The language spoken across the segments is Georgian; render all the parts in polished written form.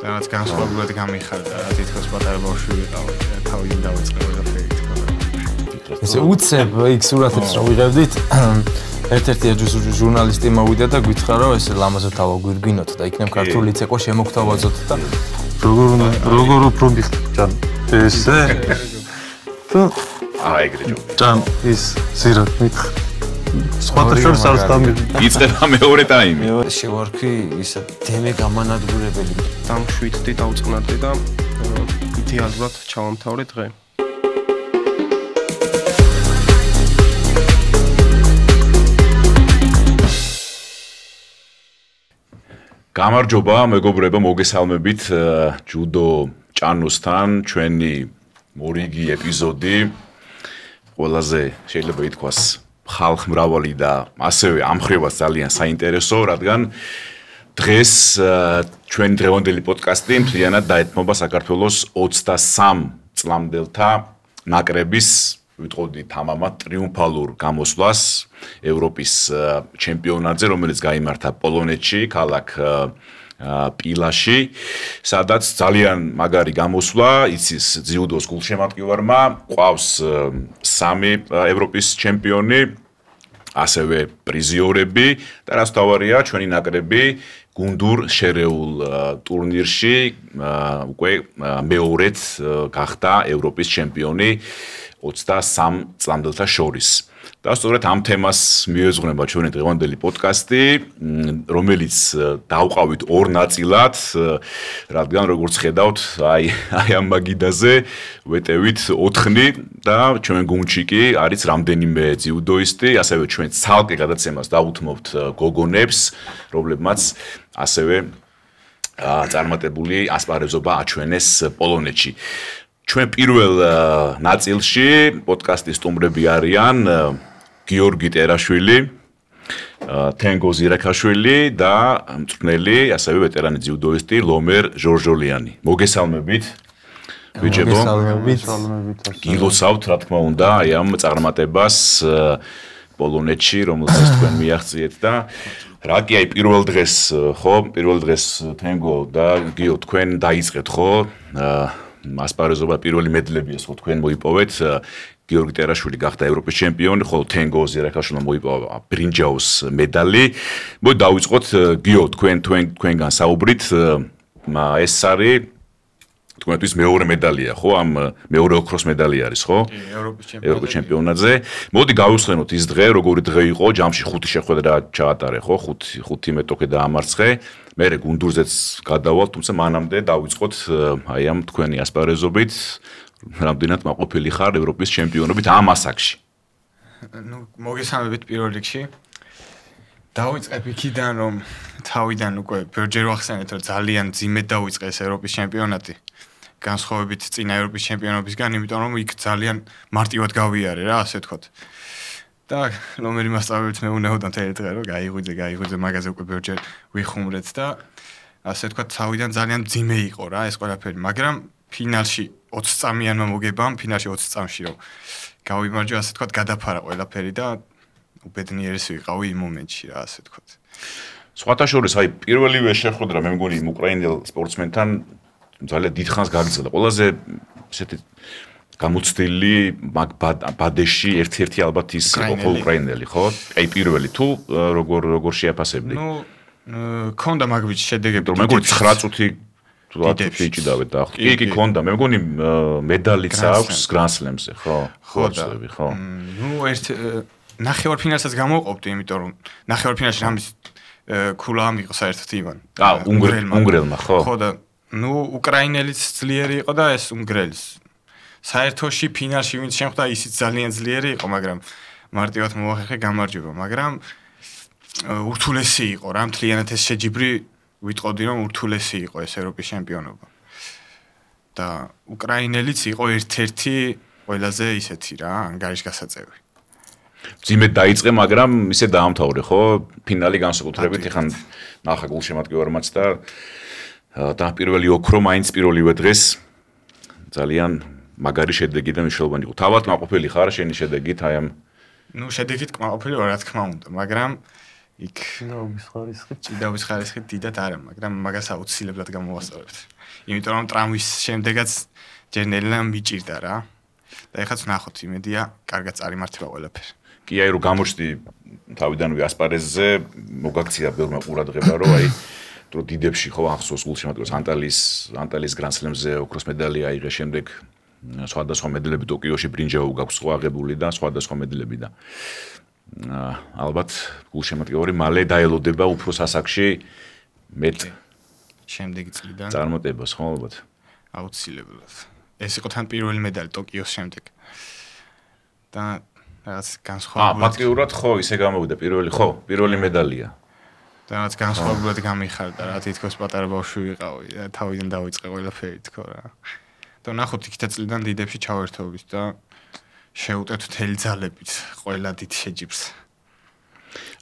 რაღაც განსხვავებულად გამიხარდა, რა თითქოს პატარა ბავშვი ვიყავ, თავიდან დავიწყე ყველაფერი თქო. ესე უცებ იქ სურათებს რა ვიღებდით. ერთ-ერთი ჟურნალისტი მოვიდა და გითხრა რომ ეს ლამაზად დავაგვირგვინოთ და იქნებ ქართული ცეკვა შემოგთავაზოთ და როგორ უფრო გიხჭან ესე ეგრე ჯან ის ზირად მითხრა სხვათა შორის არის დამი იწება მეორე ტაიმი შევარქვი ისა დემე გამანადგურებელი დამშვიდდი დაუწყნარდი და იდეალურად ჩავამთავრე დღე. გამარჯობა მეგობრებო, მოგესალმებით ჯუდო ჭანოსთან ჩვენი მორიგი ეპიზოდი. ყველაზე შეიძლება ითქვას ხალხმრავალი და ასევე ამხრივაც ძალიან საინტერესო, რადგან დღეს ჩვენი დღევანდელი პოდკასტი მთლიანად დაეთმობა საქართველოს 23 წლამდელთა ნაკრების ვიტყოდი თამამად ტრიუმფალურ გამოსვლას ევროპის ჩემპიონატზე, რომელიც გაიმართა პოლონეთში, ქალაქ პილაში, სადაც ძალიან მაგარი გამოსვლა იცის ძიუდოს გულშემატკივარმა, ყავს 3 ევროპის ჩემპიონი, ასევე პრიზიორები და რაც თავარია, ჩვენი ნაკრები გუნდურ შერეულ ტურნირში უკვე მეორედ გახდა ევროპის ჩემპიონი 23 წლამდელთა შორის. და სწორედ ამ თემას მიეძღვნება ჩვენი დღევანდელი პოდკასტი, რომელიც დავყავით ორ ნაწილად, რადგან როგორც ხედავთ, აი ამ მაგიდაზე ვეტევით 4 და ჩვენ გუნდში კი არის რამდენიმე ძიუდოისტი, ასევე ჩვენ ცალკე გადაცემას დავუთმობთ გოგონებს, რომლებმაც ასევე წარმატებული ასპარეზობა აჩვენეს პოლონეთში. ჩვენ პირველ ნაწილში პოდკასტის სტუმრები არიან გიორგი ტერაშვილი, თენგო ზირაქაშვილი და მწვრთნელი, ასევე ვეტერანი ძიუდოისტი ლომერ ჟორჟოლიანი. მოგესალმებით. ბიჭებო. მოგესალმებით. გილოცავთ, რა თქმა უნდა, აი ამ წარმატებას პოლონეთში, რომელსაც თქვენ მიაღწიეთ და რა კი აი პირველ დღეს თენგო და გიო თქვენ დაიწყეთ ხო? ასპარეზობა პირველი მედლებიას ხო თქვენ მოიპოვეთ გიორგი ტერაშვილი გახდა ევროპის ჩემპიონი, ხოლო თენგო ზირაქაშვილმა მოიპოვა ბრინჯაოს медали. მოდი დავიწყოთ გიო თქვენგან საუბრით, ეს არის თქვენთვის მეორე медалია ხო? ამ მეორე ოქროს медали არის ხო? ევროპის ჩემპიონატზე. მოდი გავიხსენოთ ის დღე, როგორი დღე იყო, ჯამში 5 შეხვედრა ჩაატარე ხო? 5 მეტოქე დაამარცხე. მერე გუნდურზეც გადავალ, თუმცა მანამდე დავიწყოთ აი ამ თქვენი ასპარეზობით, რამდენად მაყოფილი ხარ ევროპის ჩემპიონობით ამ ასაკში. ნუ მოგესალმებით პირველ რიგში. დავიწყებ იქიდან, რომ თავიდან უკვე ბერჯერ ვახსენეთ, რომ ძალიან ძიმედ დავიწყეს ევროპის ჩემპიონატი. განსხვავებით წინა ევროპის ჩემპიონობისგან, იმიტომ რომ იქ ძალიან მარტივად გავიარე რა, ასე ვთქვათ. და ლომერი მასწავლებლით მე უნეოდა მთელი დღე რომ გაიღვიძე მაგაზე უკვე ბერჯერ ვიხუმრეთ და ასე ვთქვათ, თავიდან ძალიან ძიმე იყო რა ეს ყველაფერი, მაგრამ ფინალში 20 წამიანმა მოგებამ, ფინალში 20 წამში რომ გავიმარჯვე, ასე ვთქვათ, გადაფარა ყველაფერი და უბედნიერესი ვიყავი იმ მომენტში რა, ასე ვთქვათ. სხვათა შორის აი პირველივე შეხვედრა მე მგონი იმ უკრაინელ სპორტსმენთან ძალიან დიდხანს გაგრძელდა. ყველაზე ესეთი გამოცდილი ბადეში ერთ-ერთი ალბათ ის იყო უკრაინელი, ხო? აი პირველი თუ როგორ შეაფასებდი? ნუ ქონდა მაგბიჯი შედეგები, მე მგონი 9 წუთი თუ 10 წუთი იჭიდავეთ და კი ქონდა, მე მგონი медалიც აქვს გრანსლემზე, ხო? ხო, ნუ ნახევარფინალსაც გამოვყოფდი, იმიტომ რომ ნახევარფინალში რამის ქულა ამიყო საერთოდ ივან. უნგრელმა, ხო? ხო და ნუ უკრაინელიც ძლიერი იყო და ეს უნგრელის. საერთოში ფინალში ვინც შემხვდა, ისიც ძალიან ძლიერი იყო, მაგრამ მარტივად მოახერხე გამარჯვება, მაგრამ ურთულესი იყო რა, მთლიანად ეს შეჯიბრი ვიტყოდი რომ ურთულესი იყო ეს ევროპის ჩემპიონობა. და უკრაინელიც იყო ერთ-ერთი ყველაზე ისეთი რა, ანგარიშგასაწევი. ძიმედ დაიწყე, მაგრამ ისე დაამთავრე, ხო? ფინალი განსაკუთრებით ეხან ნახა გულშემატკივარმაც და პირველი ოქრო მაინც პირველივე დღეს ძალიან მაგარი შედეგი და მნიშვნელოვანი იყო. თავად მაყოფილი ხარ შენი შედეგით აი ამ ნუ შედეგით კმაყოფილი ვარ, რა თქმა უნდა, მაგრამ იქ ჭიდაობის ხარისხი. ჭიდაობის ხარისხი დიდად არა, მაგრამ მაგას აუცილებლად გამოვასწორებთ. იმიტომ რომ ტრამვის შემდეგაც ჯერ ნელა მიჭირდა რა. და ეხლა ვნახოთ, იმედია, კარგად წარიმართება ყველაფერი. კი აი რომ გამოჩდი თავიდანვე ასპარეზზე მოგაქცია ბევრმა ყურადღება რომ აი თუ დიდებში ხო ახსოვს გულში მაგას ანტალიის გრანსლემზე ოქროს მედალი აიღე შემდეგ სხვადასხვა მედლები ტოკიოში ბრინჯაო გაქვს სხვა აღებული და სხვადასხვა მედლები და ალბათ გულშემატკივარი მალე დაელოდება უფრო სასაკში მეტ შემდეგი წლიდან წარმატებას ხო ალბათ აუცილებლად ეს იყო თან პირველი მედალი ტოკიოს შემდეგ და რაც განსხვავებული ფაქტიურად ხო ისე გამოვიდა პირველი მედალია და რაც განსხვავებულად გამიხარდა რა თითქოს პატარა ბავშვი ვიყავი და თავიდან დავიწყე ყველაფერი თქო რა და ნახოთ იქითა წლიდან დიდებში ჩავერთობით და შევუტეთ მთელი ძალებით ყველა დიდ შეჯიბრს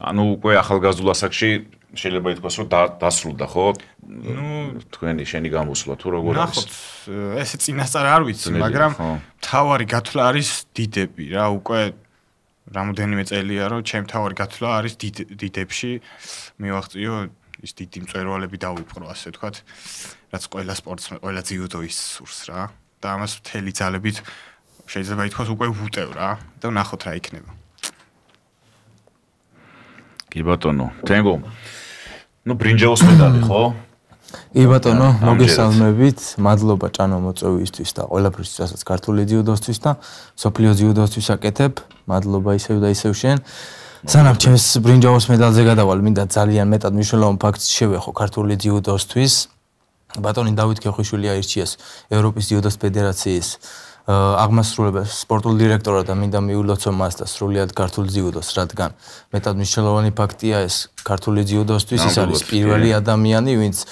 ანუ უკვე ახალგაზრდულ ასაკში შეიძლება ითქვას რომ დასრულდა ხო თქვენი შენი გამოსვლა თუ როგორ არის ნახოთ ესე წინასწარ არ ვიცი მაგრამ თავარი გათვლა არის დიდები რა უკვე რამოდენიმე წელია რომ ჩემ თავარი გათვლა არის დიდებში მივაღწიო ის დიდი მწვერვალები დავიპყრო ასე ვთქვათ რაც ყველა სპორტსმენ ყველა ძიუდოის სურს რა და ამას მთელი ძალებით შეიძლება ითქვას უკვე ვუტევ რა და ვნახოთ რა იქნება კი ბატონო თენგო ნუ ბრინჯაოს მედალი ხო კი ბატონო მოგესალმებით მადლობა ჭანო მოწვევისთვის და ყველაფრის რასაც ქართული ძიუდოსთვის და სოფლიო ძიუდოსთვის აკეთებ მადლობა ისევ და ისევ შენ სანამ ჩემს ბრინჯაოს მედალზე გადავალ მინდა ძალიან მეტად მნიშვნელოვან ფაქტს შევეხო ქართული ძიუდოსთვის ბატონი დავით ქეხვიშვილი აირჩიეს ევროპის ძიუდოს ფედერაციის აღმასრულებელ სპორტულ დირექტორად და მინდა მიულოცო მას და სრულიად ქართულ ძიუდოს, რადგან მეტად მნიშვნელოვანი ფაქტია ეს ქართული ძიუდოსთვის, ის არის პირველი ადამიანი, ვინც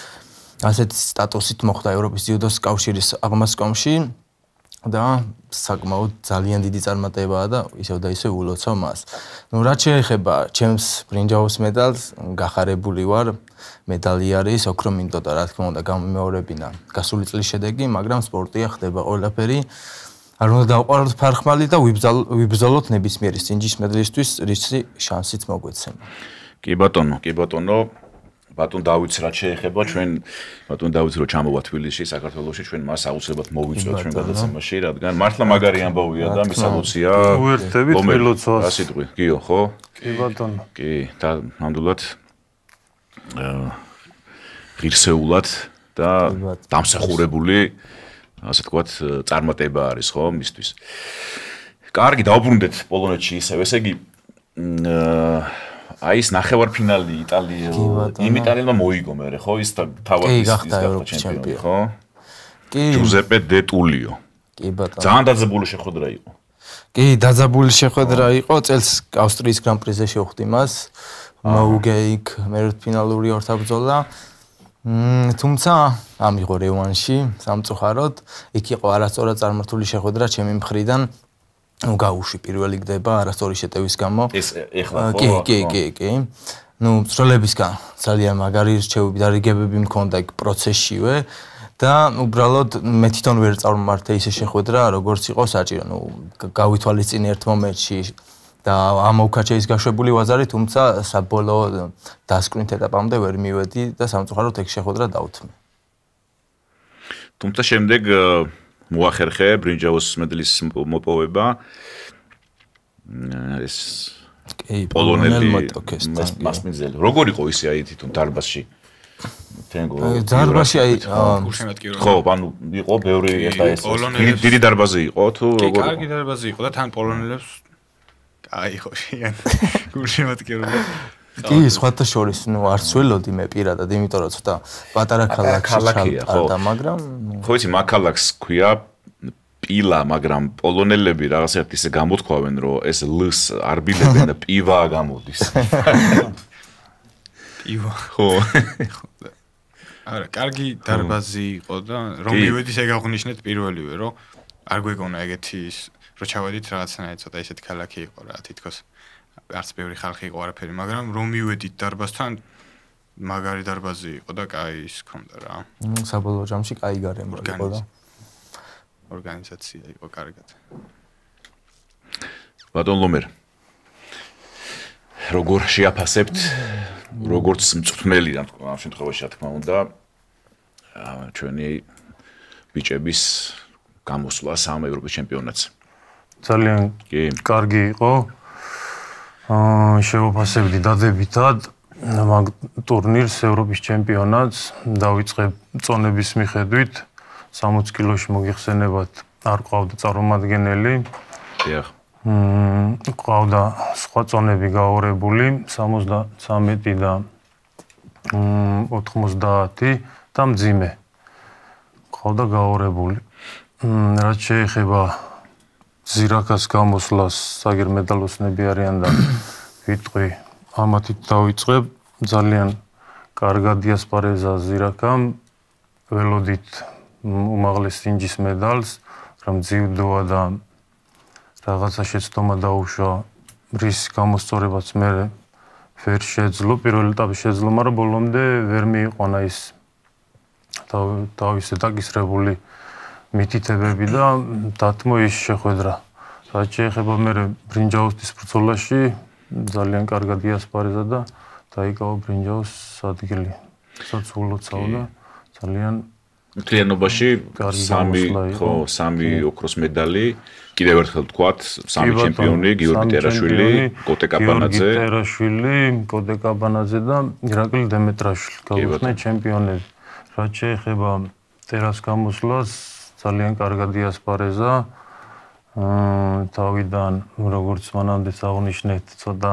ასეთი სტატუსით მოხვდა ევროპის ძიუდოს კავშირის აღმასკომში და საკმაოდ ძალიან დიდი წარმატებაა და ისევ და ისევ ულოცო მას. ნუ რაც შეეხება ჩემს ბრინჯაოს მედალს, გახარებული ვარ, მედალი არის ოქრო მინდოდა, რა თქმა უნდა, გამომეორებინა გასული წლის შედეგი, მაგრამ სპორტია ხდება ყველაფერი. არ უნდა დავყაროთ ფარხმალი და ვიბრძოლოთ ნებისმიერი სინჯის მედლისთვის, რისი შანსიც მოგვეცემა. კი ბატონო, ბატონ დავითს რაც შეეხება ჩვენ ბატონ დავითს რო ჩამოვა თბილისში, საქართველოში ჩვენ მას აუცილებლად მოვიწვევთ ჩვენ გადაცემაში, რადგან მართლა მაგარი ამბავია და მისალოცია. უერთდებით მილოცვას. რა სიტყვი, გიო, ხო? კი ბატონო. კი, და ნამდვილად ღირსეულად და დამსახურებული ასე თქვათ წარმატება არის ხო მისთვის. კარგი, დავბრუნდეთ პოლონეთში ისევ, ესე იგი აი ეს ნახევარფინალი იმ იტალიელმა მოიგო მე ხო ის თავად ის გახდა ჩემპიონი ხო? კი. ჯუზეპე დე ტულიო. კი ბატონო. ძალიან დაძაბული შეხვედრა იყო. კი, დაძაბული შეხვედრა იყო, წელს ავსტრიის გრან-პრიზე შევხვდი მას. მოუგე იქ მერვედფინალური ორთაბრძოლა. თუმცა ამიღო რევანში სამწუხაროდ, იქ იყო არასწორად წარმართული შეხვედრა ჩემი მხრიდან. ნუ გაუშვი პირველი გდება არასწორი შეტევის გამო. ეს ეხლა ხო? კი. ნუ მწვრთნელებისგან ძალიან მაგარი რჩევები და რიგებები მქონდა იქ პროცესშივე და უბრალოდ მე თვითონ ვერ წარმართე ისე შეხვედრა, როგორც იყო საჭირო. ნუ გავითვალისწინე ერთ მომენტში და ამოვქაჩე ის გაშვებული ვაზარი, თუმცა საბოლოო დასკვნით ეტაპამდე ვერ მივედი და სამწუხაროდ ეგ შეხვედრა დავთმე. თუმცა შემდეგ მოახერხე ბრინჯაოს მედლის მოპოვება ეს პოლონელი მასმიძელი როგორ იყო ისე აი თვითონ დარბაზში თენგო დარბაზში აი ხო ანუ იყო ბევრი ეხა ეს დიდი დარბაზი იყო თუ როგორ კარგი დარბაზი იყო და თან პოლონელებს აი ხო შენ გულშემატკივრული კი, სხვათა შორის, ნუ არ სველოდი მე პირადად, იმიტომ რომ ცოტა პატარა ქალაქში ჩავარდა, მაგრამ ხო იცი, მაგ-ქალაქს ქვია პილა, მაგრამ პოლონელები რაღაცა ისე გამოთქვავენ, რომ ეს ლს არ ბილებენ და პივაა გამოდის. პივა. ხო. არა, კარგი დარბაზი იყო და რომ მივედი შეგაღვნიშნეთ პირველივე, რომ არ გვეგონა ეგეთი რომ ჩავედით რაღაცნაირად ცოტა ისეთი ქალაქი იყო რა, თითქოს არც ბევრი ხალხი იყო არაფერი, მაგრამ რომ მივედით დარბაზთან მაგარი დარბაზი იყო და კაი ის ქონდა რა. საბოლოო ჯამში კაი გარემო იყო და ორგანიზაცია იყო კარგად. ბატონ ლომერ. როგორ შეაფასებთ როგორც მწვრთნელი ამ შემთხვევაში რა თქმა უნდა ჩვენი ბიჭების გამოსვლა სამ ევროპის ჩემპიონატზე. ძალიან კარგი იყო. შევაფასებდი დადებითად მაგ ტურნირს ევროპის ჩემპიონატს დავიწყებ წონების მიხედვით 60 კილოში მოგიხსენებათ არ ყავდა წარმომადგენელი. დიახ. ყავდა სხვა წონები გაორებული 73 და 90 და მძიმე. ყავდა გაორებული. რაც შეეხება ზირაქას გამოსვლას საგერ მედალოსნები არიან და ვიტყვი ამათით დავიწყებ ძალიან კარგად იასპარეზა ზირაქამ ველოდით უმაღლეს სინჯის მედალს რომ ძიუდოა და რაღაცა შეცდომა დაუშვა რის გამოსწორებაც მე ვერ შეძლო პირველ ეტაპში შეძლო მაგრამ ბოლომდე ვერ მიიყვანა ის თავისი დაკისრებული მითითებები და დათმო ის შეხვედრა. რაც შეეხება მე ბრინჯაოსის ბრძოლაში ძალიან კარგად იასპარეზა და დაიკავა ბრინჯაოს ადგილი. საცულოცავ და ძალიან მთლიანობაში სამი ოქროს მედალი კიდევ ერთხელ ვთქვათ სამი ჩემპიონი გიორგი ტერაშვილი, კოტე კაბანაძე და ირაკლი დემეტრაშვილი გავიხსნე ჩემპიონები. რაც შეეხება ტერას გამოსვლას ძალიან კარგად იასპარეზა. თავიდან როგორც მანამდე აღნიშნეთ ცოტა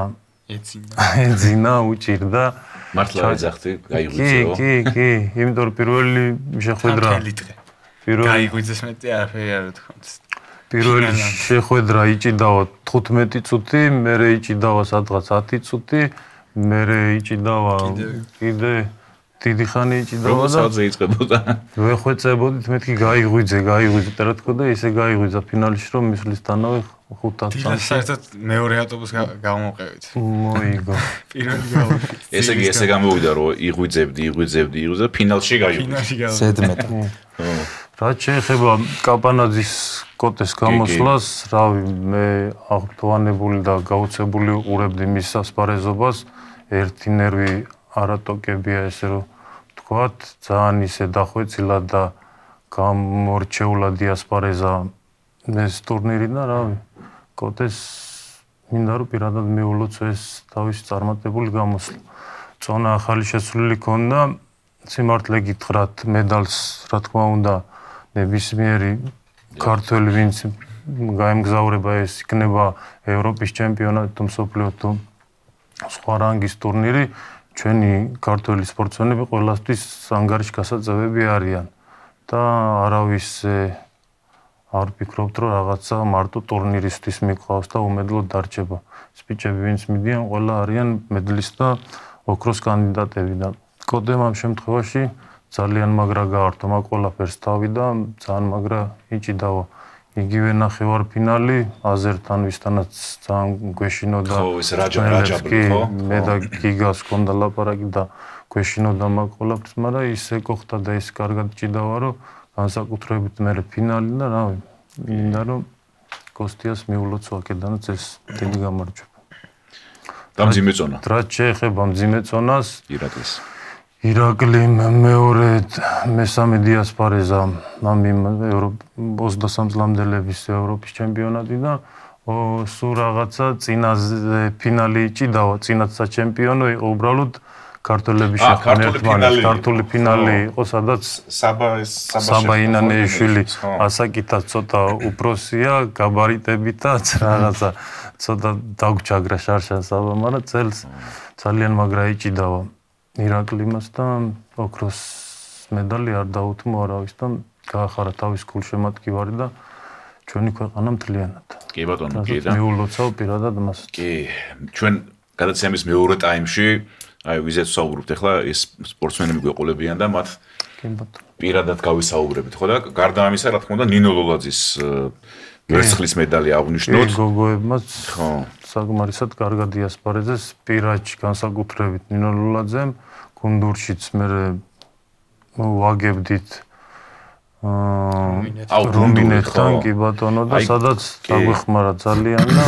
ეძინა უჭირდა. მართლა ეძახთი, გაიღვიძეო. კი, იმიტომ რომ პირველი შეხვედრა გაიღვიძეს მეტი არაფერი არ ვთქვათ. პირველი შეხვედრა იჭიდავა 15 წუთი, მერე იჭიდავა სადღაც 10 წუთი, მერე იჭიდავა კიდე დიდი ხანი იჭიდავა და საათზე იწყებოდა. ვეხვეწებოდით მეთქი გაიღვიძე და რა თქო და ესე გაიღვიძა ფინალში რომ მისვლისთანავე 5-10 საერთოდ მეორე ავტობუსს გამოვყევით. მოიგო. პირველი გავაკეთე. ესე იგი ესე გამოვიდა რომ იღვიძებდი ფინალში გაიღვიძე. ზედმეტ. რაც შეეხება კაპანაძის კოტეს გამოსვლას, რავი, მე აღფრთოვანებული და გაუცებული უყურებდი მის ასპარეზობას, ერთი ნერვი არატოკებია ესე რომ ვთქვათ, ძალიან ისე დახვეწილა და გამორჩეულად იასპარეზა ეს ტურნირი და რავი, კოტეს მინდა რომ პირადად მიულოცო ეს თავისი წარმატებული გამოსვლა. წონა ახალი შესულილი ქონდა, სიმართლე გითხრათ, მედალს რა თქმა უნდა ნებისმიერი ქართველი ვინც გაემგზავრება ეს იქნება ევროპის ჩემპიონატი თუ მსოფლიო თუ სხვა რანგის ტურნირი ჩვენი ქართველი სპორტსმენები ყველასთვის ანგარიში გასაწევები არიან და არავის არ ვფიქრობთ რომ რაღაცა მარტო ტურნირისთვის მიყვავს და უმედლოდ დარჩება. სპიჩები ვინც მიდიან ყველა არიან მედლის და ოქროს კანდიდატები და კოდემ ამ შემთხვევაში ძალიან მაგრა გაართო მაგ ყველაფერს თავი და ძალიან მაგრა იჭიდავა. იგივე ნახევარფინალი აზერთან ვისთანაც ძალიან გვეშინოდა. ხო, ეს რაჯაბრი ხო? მე და გიგას ჰქონდა ლაპარაკი და გვეშინოდა მაგ ყველაფერს, მაგრამ ისე გოხდა და ის კარგად იჭიდავა, რომ განსაკუთრებით მე ფინალი და რავი, მინდა რომ კოსტიას მიულოცო აქედანაც ეს დიდი გამარჯვება. და მძიმე წონა. რაც შეეხება მძიმე წონას, ირაკლი მესამე დიასპარეზა ამ 23 წლამდელების ევროპის ჩემპიონატი და სულ რაღაცა წინაზე ფინალი იჭიდავა, წინათ საჩემპიონო იყო უბრალოდ ქართველების შეხვედრა ერთმანეთს, ქართული ფინალი იყო, სადაც საბა ინანეიშვილი ასაკითაც ცოტა უფროსია, გაბარიტებითაც რაღაცა ცოტა დაგჭაგრა შარშან საბა, მაგრამ წელს ძალიან მაგრა იჭიდავა. ირაკლი მას და ოქროს მედალი არ დაუთმო არავის და გაახარა თავის გულშემატკივარი და ჩვენი ქვეყანა მთლიანად. კი ბატონო, კი და მიულოცავ პირადად მას. კი, ჩვენ გადაცემის მეორე ტაიმში აი ვიზეთ საუბრობთ ახლა ეს სპორტსმენები გვეყოლებიან და მათ პირადად გავისაუბრებით ხო და გარდა ამისა რა თქმა უნდა ნინო ლოლაძის ვერცხლის მედალი აღნიშნოთ. გოგოებმაც საკმარისად კარგად იასპარეზეს პირაჩი განსაკუთრებით ნინო ლოლაძემ, გუნდურშიც მე ვაგებდით რუმინეთთან კი ბატონო და სადაც დაგვეხმარა ძალიან და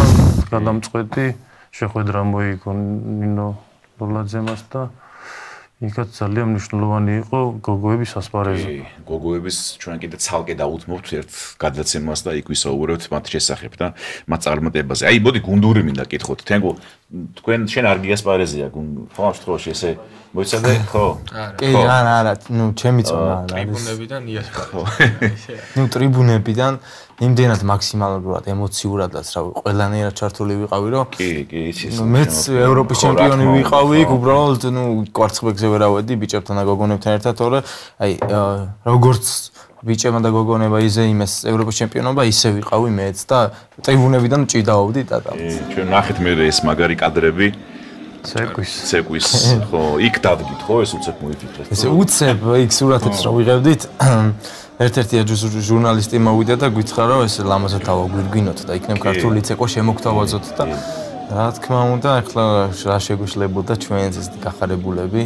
გადამწყვეტი შეხვედრა მოიგო ნინო ლოლაძემას და იქაც ძალიან მნიშვნელოვანი იყო გოგოების ასპარეზი. გოგოების ჩვენ კიდე ცალკე დაუთმობთ ერთ გადაცემას და იქ ვისაუბრებთ მათ შესახებ და მათ წარმატებაზე. აი, მოდი გუნდური მინდა კითხოთ. თენგო, თქვენ შენ არ გიასპარეზია ხო ამ შემთხვევაში ესე მოიცადე ხო? კი, არა, ნუ ჩემი წონა არა. ტრიბუნებიდან იასპარეზა. ნუ ტრიბუნებიდან იმდენად მაქსიმალურად ემოციურადაც რა ყველანაირად ჩართული ვიყავი რომ კი, იცის. მეც ევროპის ჩემპიონი ვიყავი, უბრალოდ ნუ კვარცხლბეკზე ვერ ავედი ბიჭებთან და გოგონებთან ერთად, თორე აი როგორც ბიჭებმა და გოგონება იზეიმეს ევროპის ჩემპიონობა, ისე ვიყავი მეც და ტრიბუნებიდან ჭიდაობდი და ჩვენ ნახეთ მე ეს მაგარი კადრები ცეკვის ხო, იქ დადგით ხო ეს უცებ მოიფიქრეთ. ესე უცებ იქ სურათებს რა ვიღებდით ერთ-ერთი ჟურნალისტი მოვიდა და გითხრა რომ ეს ლამაზად ავაგვირგვინოთ და იქნებ ქართული ცეკვა შემოგთავაზოთ და რა თქმა უნდა ახლა რა შეგვიშლებოდა ჩვენს ეს გახარებულები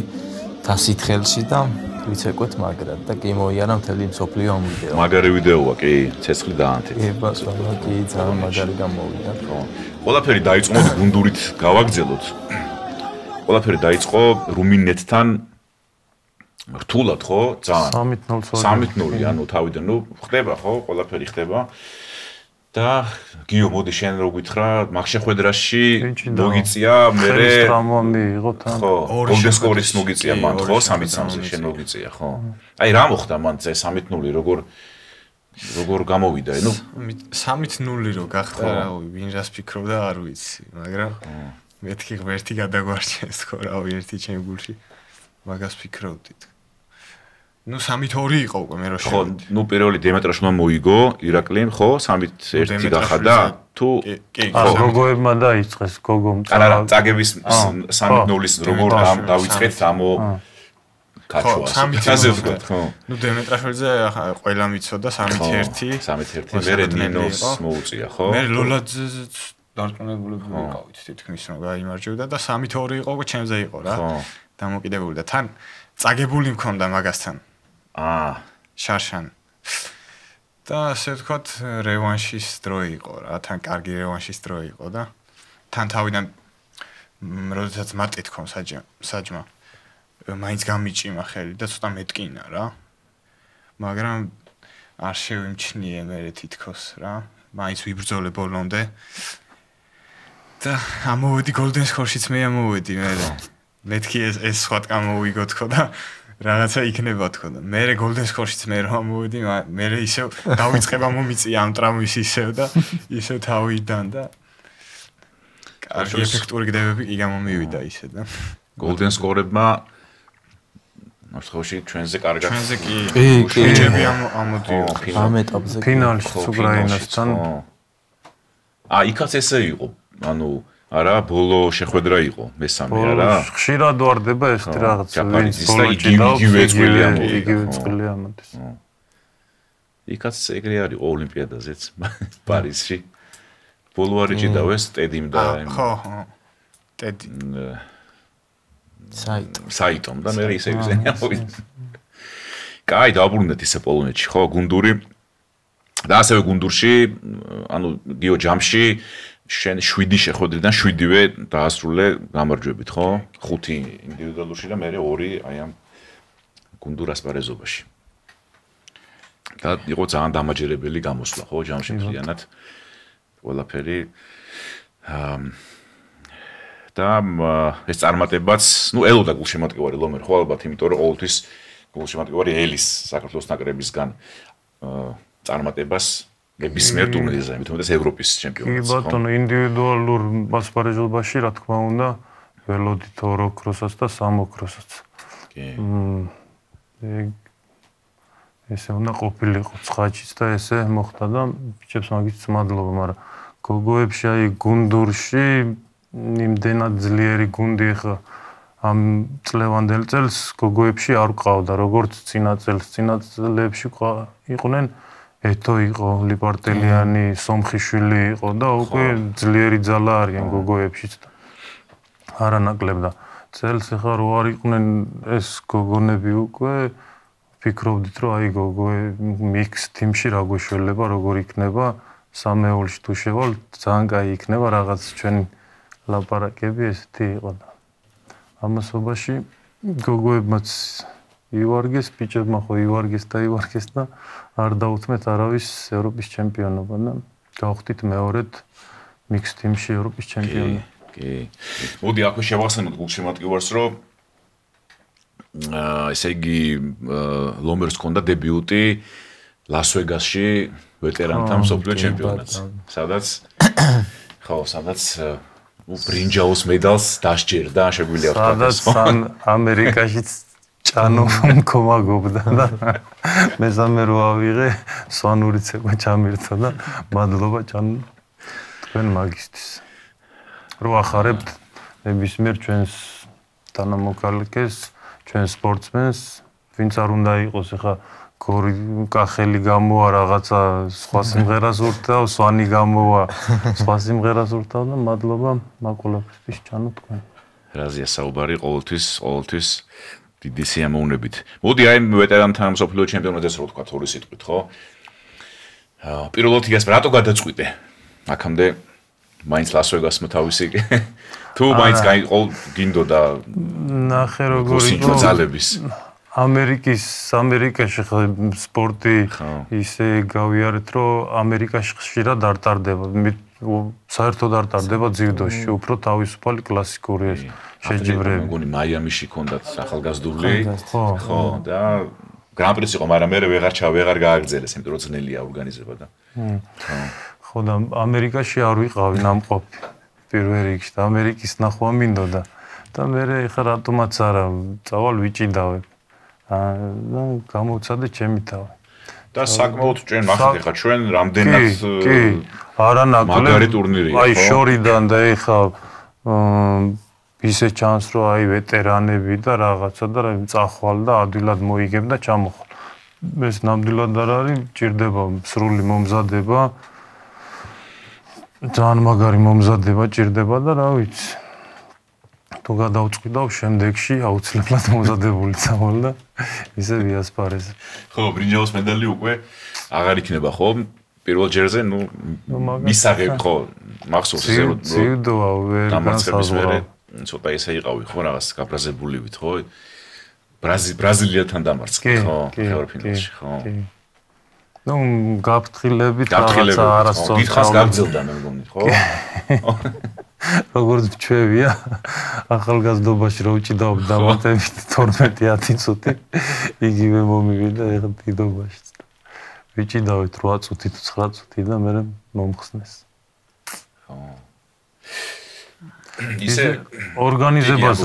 დასით ხელში და ვიცეკვეთ მაგრად და კი მოიარა მთელი მსოფლიო ამ ვიდეო. მაგარი ვიდეოა კი, ცეცხლი დაანთით. კი, ბასვალა კი ძალიან მაგარი გამოვიდა. ხო. ყველაფერი დაიწყო გუნდურით გავაგზელოთ. ყველაფერი დაიწყო რუმინეთთან რთულად ხო? ძალიან 3-0 ანუ თავიდან ნუ ხდება ხო? ყველაფერი ხდება. და გიო მოდი შენ რო გითხრა მაგ შეხვედრაში მოგიწია მე მიიღო თან ხო გოლდენ სკორის მოგიწია მან ხო 3-3-ზე შენ მოგიწია ხო აი რა მოხდა მან წე 3-0 როგორ გამოვიდა ნუ 3-0 რო გახდა რავი ვინ რას ფიქრობდა არ ვიცი მაგრამ მეთქი ღმერთი გადაგვარჩენს ხო რავი ერთი ჩემ გულში მაგას ფიქრობდით ნუ 3-2 იყო უკვე მე რო ხო ნუ პირველი დემეტრაშვილმა მოიგო ირაკლიმ ხო 3-1 გახადა თუ ხო გოგოებმა დაიწყეს გოგომ არა წაგების 3-0-ის როგორ დავიწყეთ ამო კაჩოას ხო ნუ დემეტრაშვილზე ყველა მიცოდა 3-1 მერე ნინოს მოუწია ხო მე ლოლაძეც დარწმუნებული ვიყავით თითქმის რომ გაიმარჯვებდა და 3-2 იყო უკვე ჩემზე იყო რა დამოკიდებული და თან წაგებული მქონდა მაგასთან შარშან და ასე ვთქვათ რევანშის დრო იყო რა თან კარგი რევანშის დრო იყო და თან თავიდან როდესაც მარტი თქონ საჯმა მაინც გამიჭიმა ხელი და ცოტა მეტკინა რა მაგრამ არ შევიმჩნიე მე თითქოს რა მაინც ვიბრძოლე ბოლომდე და ამოვედი გოლდენ სკორშიც მე ამოვედი მეთქი ეს სხვა გამოვიგო თქო და რაღაცა იქნება თქო და მე გოლდენ სკორშიც მე რომ ამოვედი მე ისევ დავიწყება მომიწია ამ ტრამვის ისევ და ისევ თავიდან და კარგი ეფექტური გდებები კი გამომივიდა ისე და გოლდენ სკორებმა ნახავში ჩვენზე კარგად ჩვენზე კი კი ამოდიო ამ ეტაპზე ფინალში უკრაინასთან იქაც ესე იყო ანუ არა ბოლო შეხვედრა იყო მესამე არა ხშირად ვარდება ეს რაღაც ვინც ბოლო იგივე წვილია ამოდის იქაც ეგრე არის ოლიმპიადაზეც პარიზში ბოლო არის ჭიდავეს ტედიმ და ხო ტედი საიტომ და მე ისე ვიზენია კაი დააბრუნდეთ ისე პოლონეთში ხო გუნდური და ასევე გუნდურში ანუ გიო ჯამში შენ 7 შეხვედრიდან 7-ვე დაასრულე გამარჯვებით ხო 5 ინდივიდუალურში და მე 2 აი ამ გუნდურ ასპარეზობაში და იყო ძალიან დამაჯერებელი გამოსვლა ხო ჯამში მთლიანად ყველაფერი და ეს წარმატებაც ნუ ელოდა გულშემატკივარი ლომერ ხო ალბათ იმიტომ რომ ყოველთვის გულშემატკივარი ელის საქართველოს ნაკრებისგან წარმატებას ნებისმიერ ტურნირზე მithomდეს ევროპის ჩემპიონატს ხო? კი ბატონო, ინდივიდუალურ ასპარეზობაში რა თქმა უნდა, ველოდით ოროქროსაც და სამოქროსაც. კი. ესე უნდა ყოფილიყო ცხაჩიც და ესე მოხდა და ბიჭებს მაგით მადლობა, მაგრამ გოგოებში აი გუნდურში იმდენად ძლიერი გუნდი ხა ამ წლევანდელ წელს გოგოებში არ ყავდა, როგორც წინა წლებში იყვნენ ეთო იყო ლიპარტელიანი, სომხიშვილი იყო და უკვე ძლიერი ძალა არიან გოგოებშიც და არანაკლებ და წელს ხა რო არ იყვნენ ეს გოგონები უკვე ფიქრობდით რომ აი გოგოები მიქს თიმში რა გვეშველება, როგორ იქნება სამეულში თუ შევალ ძალიან კაი იქნება რაღაც ჩვენი ლაპარაკები ესეთი იყო და ამასობაში გოგოებმაც ივარგეს, ბიჭებმა ხო ივარგეს და არ დაუთმეთ არავის ევროპის ჩემპიონობა და გავხდით მეორედ მიქს თიმში ევროპის ჩემპიონი. კი. მოდი აქვე შევახსენოთ გულშემატკივარს, რომ ესე იგი ლომერს ჰქონდა დებიუტი ლას-ვეგასში ვეტერანთა მსოფლიო ჩემპიონატზე. სადაც ბრინჯაოს მედალს დასჯერდა, შეგვიძლია ვთქვათ. სადაც ამერიკაშიც ჭანო მქომაგობდა და მესამე რო ავიღე, სვანური ცეკვა ჩამირთა და მადლობა ჭანო თქვენ მაგისტრის. რო ახარებთ ნებისმიერ ჩვენს თანამოქალაქეს, ჩვენს სპორტსმენს, ვინც არ უნდა იყოს ახლა გორი კახელი გამოვა რაღაცა სხვა სიმღერას ურთავ, სვანი გამოვა სხვა სიმღერას ურთავ და მადლობა მაკულაფისთვის ჭანო თქვენ. რაზეა საუბარი ყოველთვის დიდი სიამოვნებით. მოდი აი ვეტერანთა მსოფლიო ჩემპიონატზე რო ვთქვათ ორი სიტყვით, ხო? პირველად იგას რატო გადაწყვიტე? აქამდე მაინც ლას-ვეგასმა თავისი თუ მაინც გინდოდა ნახე როგორ იყო ძალების ამერიკაში სპორტი ისე გავიარეთ, რომ ამერიკაში ხშირად არ ტარდება. საერთოდ არ ტარდება ძიუდოში, უფრო თავისუფალი კლასიკური შეჯიბრები. მეგონი მაიამიში ჰქონდათ ახალგაზრდული, ხო, და გრან-პრის იყო, მაგრამ მე ვეღარ გააგრძელეს, იმიტომ რომ ძნელია ორგანიზება და. ხო და ამერიკაში არ ვიყავი ნამყოფი პირველ რიგში და ამერიკის ნახვა მინდოდა და მე ხა რატომაც არა წავალ ვიჭიდავებ. და გამოვცადე ჩემი თავი. და საკმაოდ ჩვენ ნახეთ ხა ჩვენ რამდენად კი, არანაკლებ მაგარი ტურნირია, ხო? აი შორიდან და ეხა ისე ჩანს რომ აი ვეტერანები და რაღაცა და წახვალ და ადვილად მოიგებ და ჩამოხვალ. ეს ნამდვილად არ არის, ჭირდება სრული მომზადება. ძალიან მაგარი მომზადება ჭირდება და რა ვიცი. თუ გადავწყვიტავ შემდეგში აუცილებლად მომზადებული წავალ და ისე ვიასპარეზე. ხო, ბრინჯაოს მედალი უკვე აღარ იქნება, ხო? პირველ ჯერზე, მისაღებ, ხო, მახსოვს ისე რომ ძიუდოა ვერ განსაზღვრავ. ცოტა ესე იყავი, ხო, რაღაც გაბრაზებულივით, ხო? ბრაზილიასთან დამარცხე, ხო, ევროფინალში, ხო. ნუ გაფრთხილებით რაღაცა არასწორად. დიდხანს გაგრძელდა მე მგონი, ხო? როგორც ჩვევია ახალგაზრდობაში რო უჭიდაობ დამატებით 12-10 წუთი იგივე მომივიდა ეხლა დიდობაშიც ვიჭიდავით 8 წუთი თუ 9 წუთი და მე მომხსნეს. ხო. ისე ორგანიზებას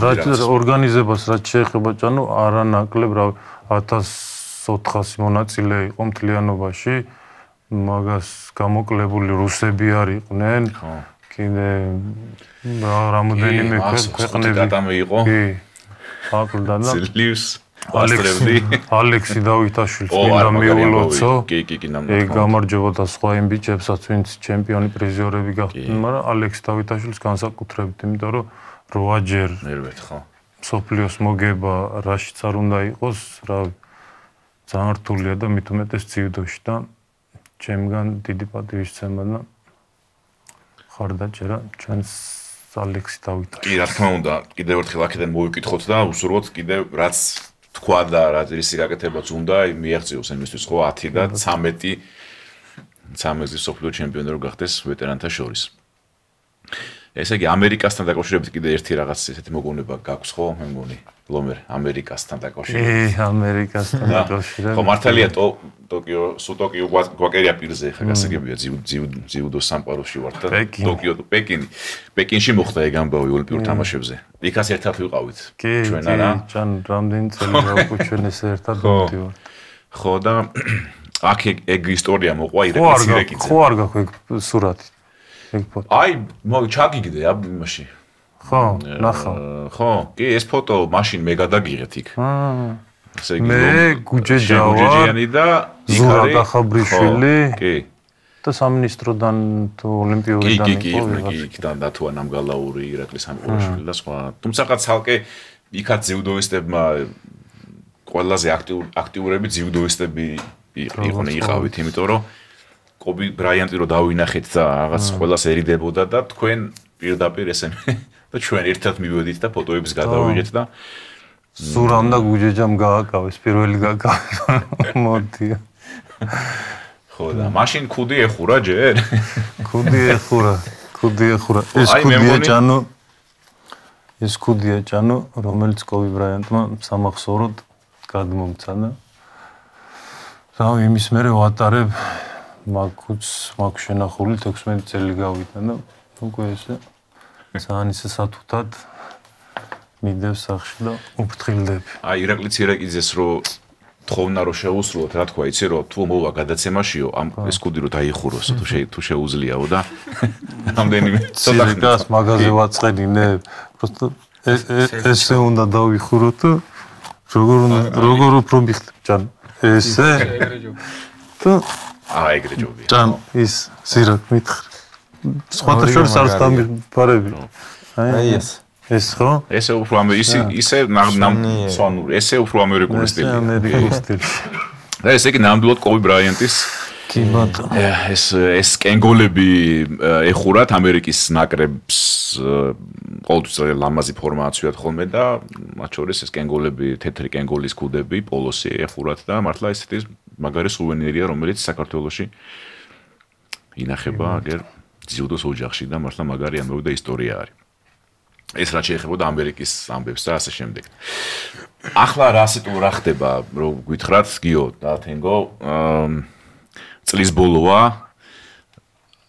რაც შეეხება ჭანო არანაკლებ რა 1400 მონაწილე იყო მთლიანობაში მაგას გამოკლებული რუსები არ იყვნენ. ხო. კიდე რამოდენიმე ქვეყნები დატამე იყო. კი. აკლდა და ლიუს ასტრევდი ალექსი დავითაშვილს მინდა მიულოცო. კი, ნამდვილად. ეგ გამარჯობა და სხვა იმ ბიჭებსაც ვინც ჩემპიონი პრიზიორები გახდნენ, მაგრამ ალექსი დავითაშვილს განსაკუთრებით, იმიტომ რომ 8 ჯერ მერვეთ, ხო. სოფლიოს მოგება რაშიც არ უნდა იყოს, რა ძალიან რთულია და მით უმეტეს ძიუდოში და ჩემგან დიდი პატივისცემა და ხარდაჭერა ჩვენს ალექსი დავითაშვილს. კი, რა თქმა უნდა, კიდევ ერთხელ აქედან მოვიკითხოთ და უსურვოთ კიდევ რაც თქვა და რა ისი გაკეთებაც უნდა მიაღწიოს იმისთვის, ხო, 10 და 13 სოფლიო ჩემპიონი რო გახდეს ვეტერანთა შორის. ესე იგი ამერიკასთან დაკავშირებით კიდე ერთი რაღაც ესეთი მოგონება გაქვს, ხო, მე მგონი, ლომერ ამერიკასთან დაკავშირებით. ამერიკასთან დაკავშირებით. ხო, მართალია ტოკიო გვაკერია პირზე, ხა გასაგებია ძიუდოს სამყაროში ვარ და პეკინში მოხდა ეგ ამბავი ოლიმპიურ თამაშებზე. იქაც ერთად ვიყავით ჩვენ არა? კი, ჭან რამდენი წელი გაუკვი ჩვენ ესე ერთად მოვდივართ. ხო და აქ ეგ ისტორია მოყვა ირეკიძე. ხო არ გაქვს ეგ სურათი. ეგ ფოტო. აი, ჩაგიგდე იმაში. ხო, ნახავ. ხო, კი, ეს ფოტო მაშინ მე გადაგიღეთ იქ. მე გუჯეჯავარი და ზურა დახაბრიშვილი. კი. და სამინისტროდან თუ ოლიმპიურიდან იყო. კი, იქიდან დათუა ნამგალაური, ირაკლი სამყურაშვილი და სხვა. თუმცა ცალკე იქაც ძიუდოისტებმა ყველაზე აქტიურები ძიუდოისტები იყავით, იმიტომ რომ კობი ბრაიანტი რო დავინახეთ და რაღაც ყველას ერიდებოდა და თქვენ პირდაპირ ესე და ჩვენ ერთად მივედით და ფოტოებს გადავიღეთ და სურამ და გუჯეჯამ გააკავეს პირველი გაკავეს მოდი ხო და მაშინ ქუდი ეხურა ჯერ ქუდი ეხურა ეს ქუდია ჭანო რომელიც კობი ბრაიანტმა სამახსოვროდ გადმომცა და რა იმის მერე ვატარებ მაგ შენახული 16 წელი გავიდა და უკვე ესე ძალიან ისე სათუთად მიდევს სახში და უფრთხილდები. აი ირაკლი ცირაკიძეს რო თხოვნა რო შეუსრულოთ, რა თქვა, იცი რომ თუ მოვა გადაცემაშიო, ამ ეს კუდი რო დაიხუროს, თუ შეუძლიაო და რამდენიმე ცირაკას მაღაზე ვაწყენინე, просто ესე უნდა დავიხუროთ და როგორ უფრო მიხდებ ჯან. ესე და ეგრე ჯობია. ჯან ის ცირაკ მითხრ. სხვათა შორის არის დამიფარები. აი ეს ხო? ესე უფრო ისე სვანური, ესე უფრო ამერიკული სტილი. ამერიკული სტილი. და ესე იგი ნამდვილად კობი ბრაიანტის კი ბატონო. ეს კენგოლები ეხურათ ამერიკის ნაკრებს ყოველთვის ლამაზი ფორმაციად ხოლმე და მათ შორის ეს კენგოლები, თეთრი კენგოლის კუდები, პოლოსი ეხურათ და მართლა ესეთი მაგარი სუვენირია, რომელიც საქართველოში ინახება აგერ ძიუდოს ოჯახში და მართლა მაგარი ამბავი და ისტორია არის. ეს რაც შეეხებოდა ამერიკის ამბებს და ასე შემდეგ. ახლა რა ხდება, რომ გითხრათ, გიო და თენგო, წლის ბოლოა,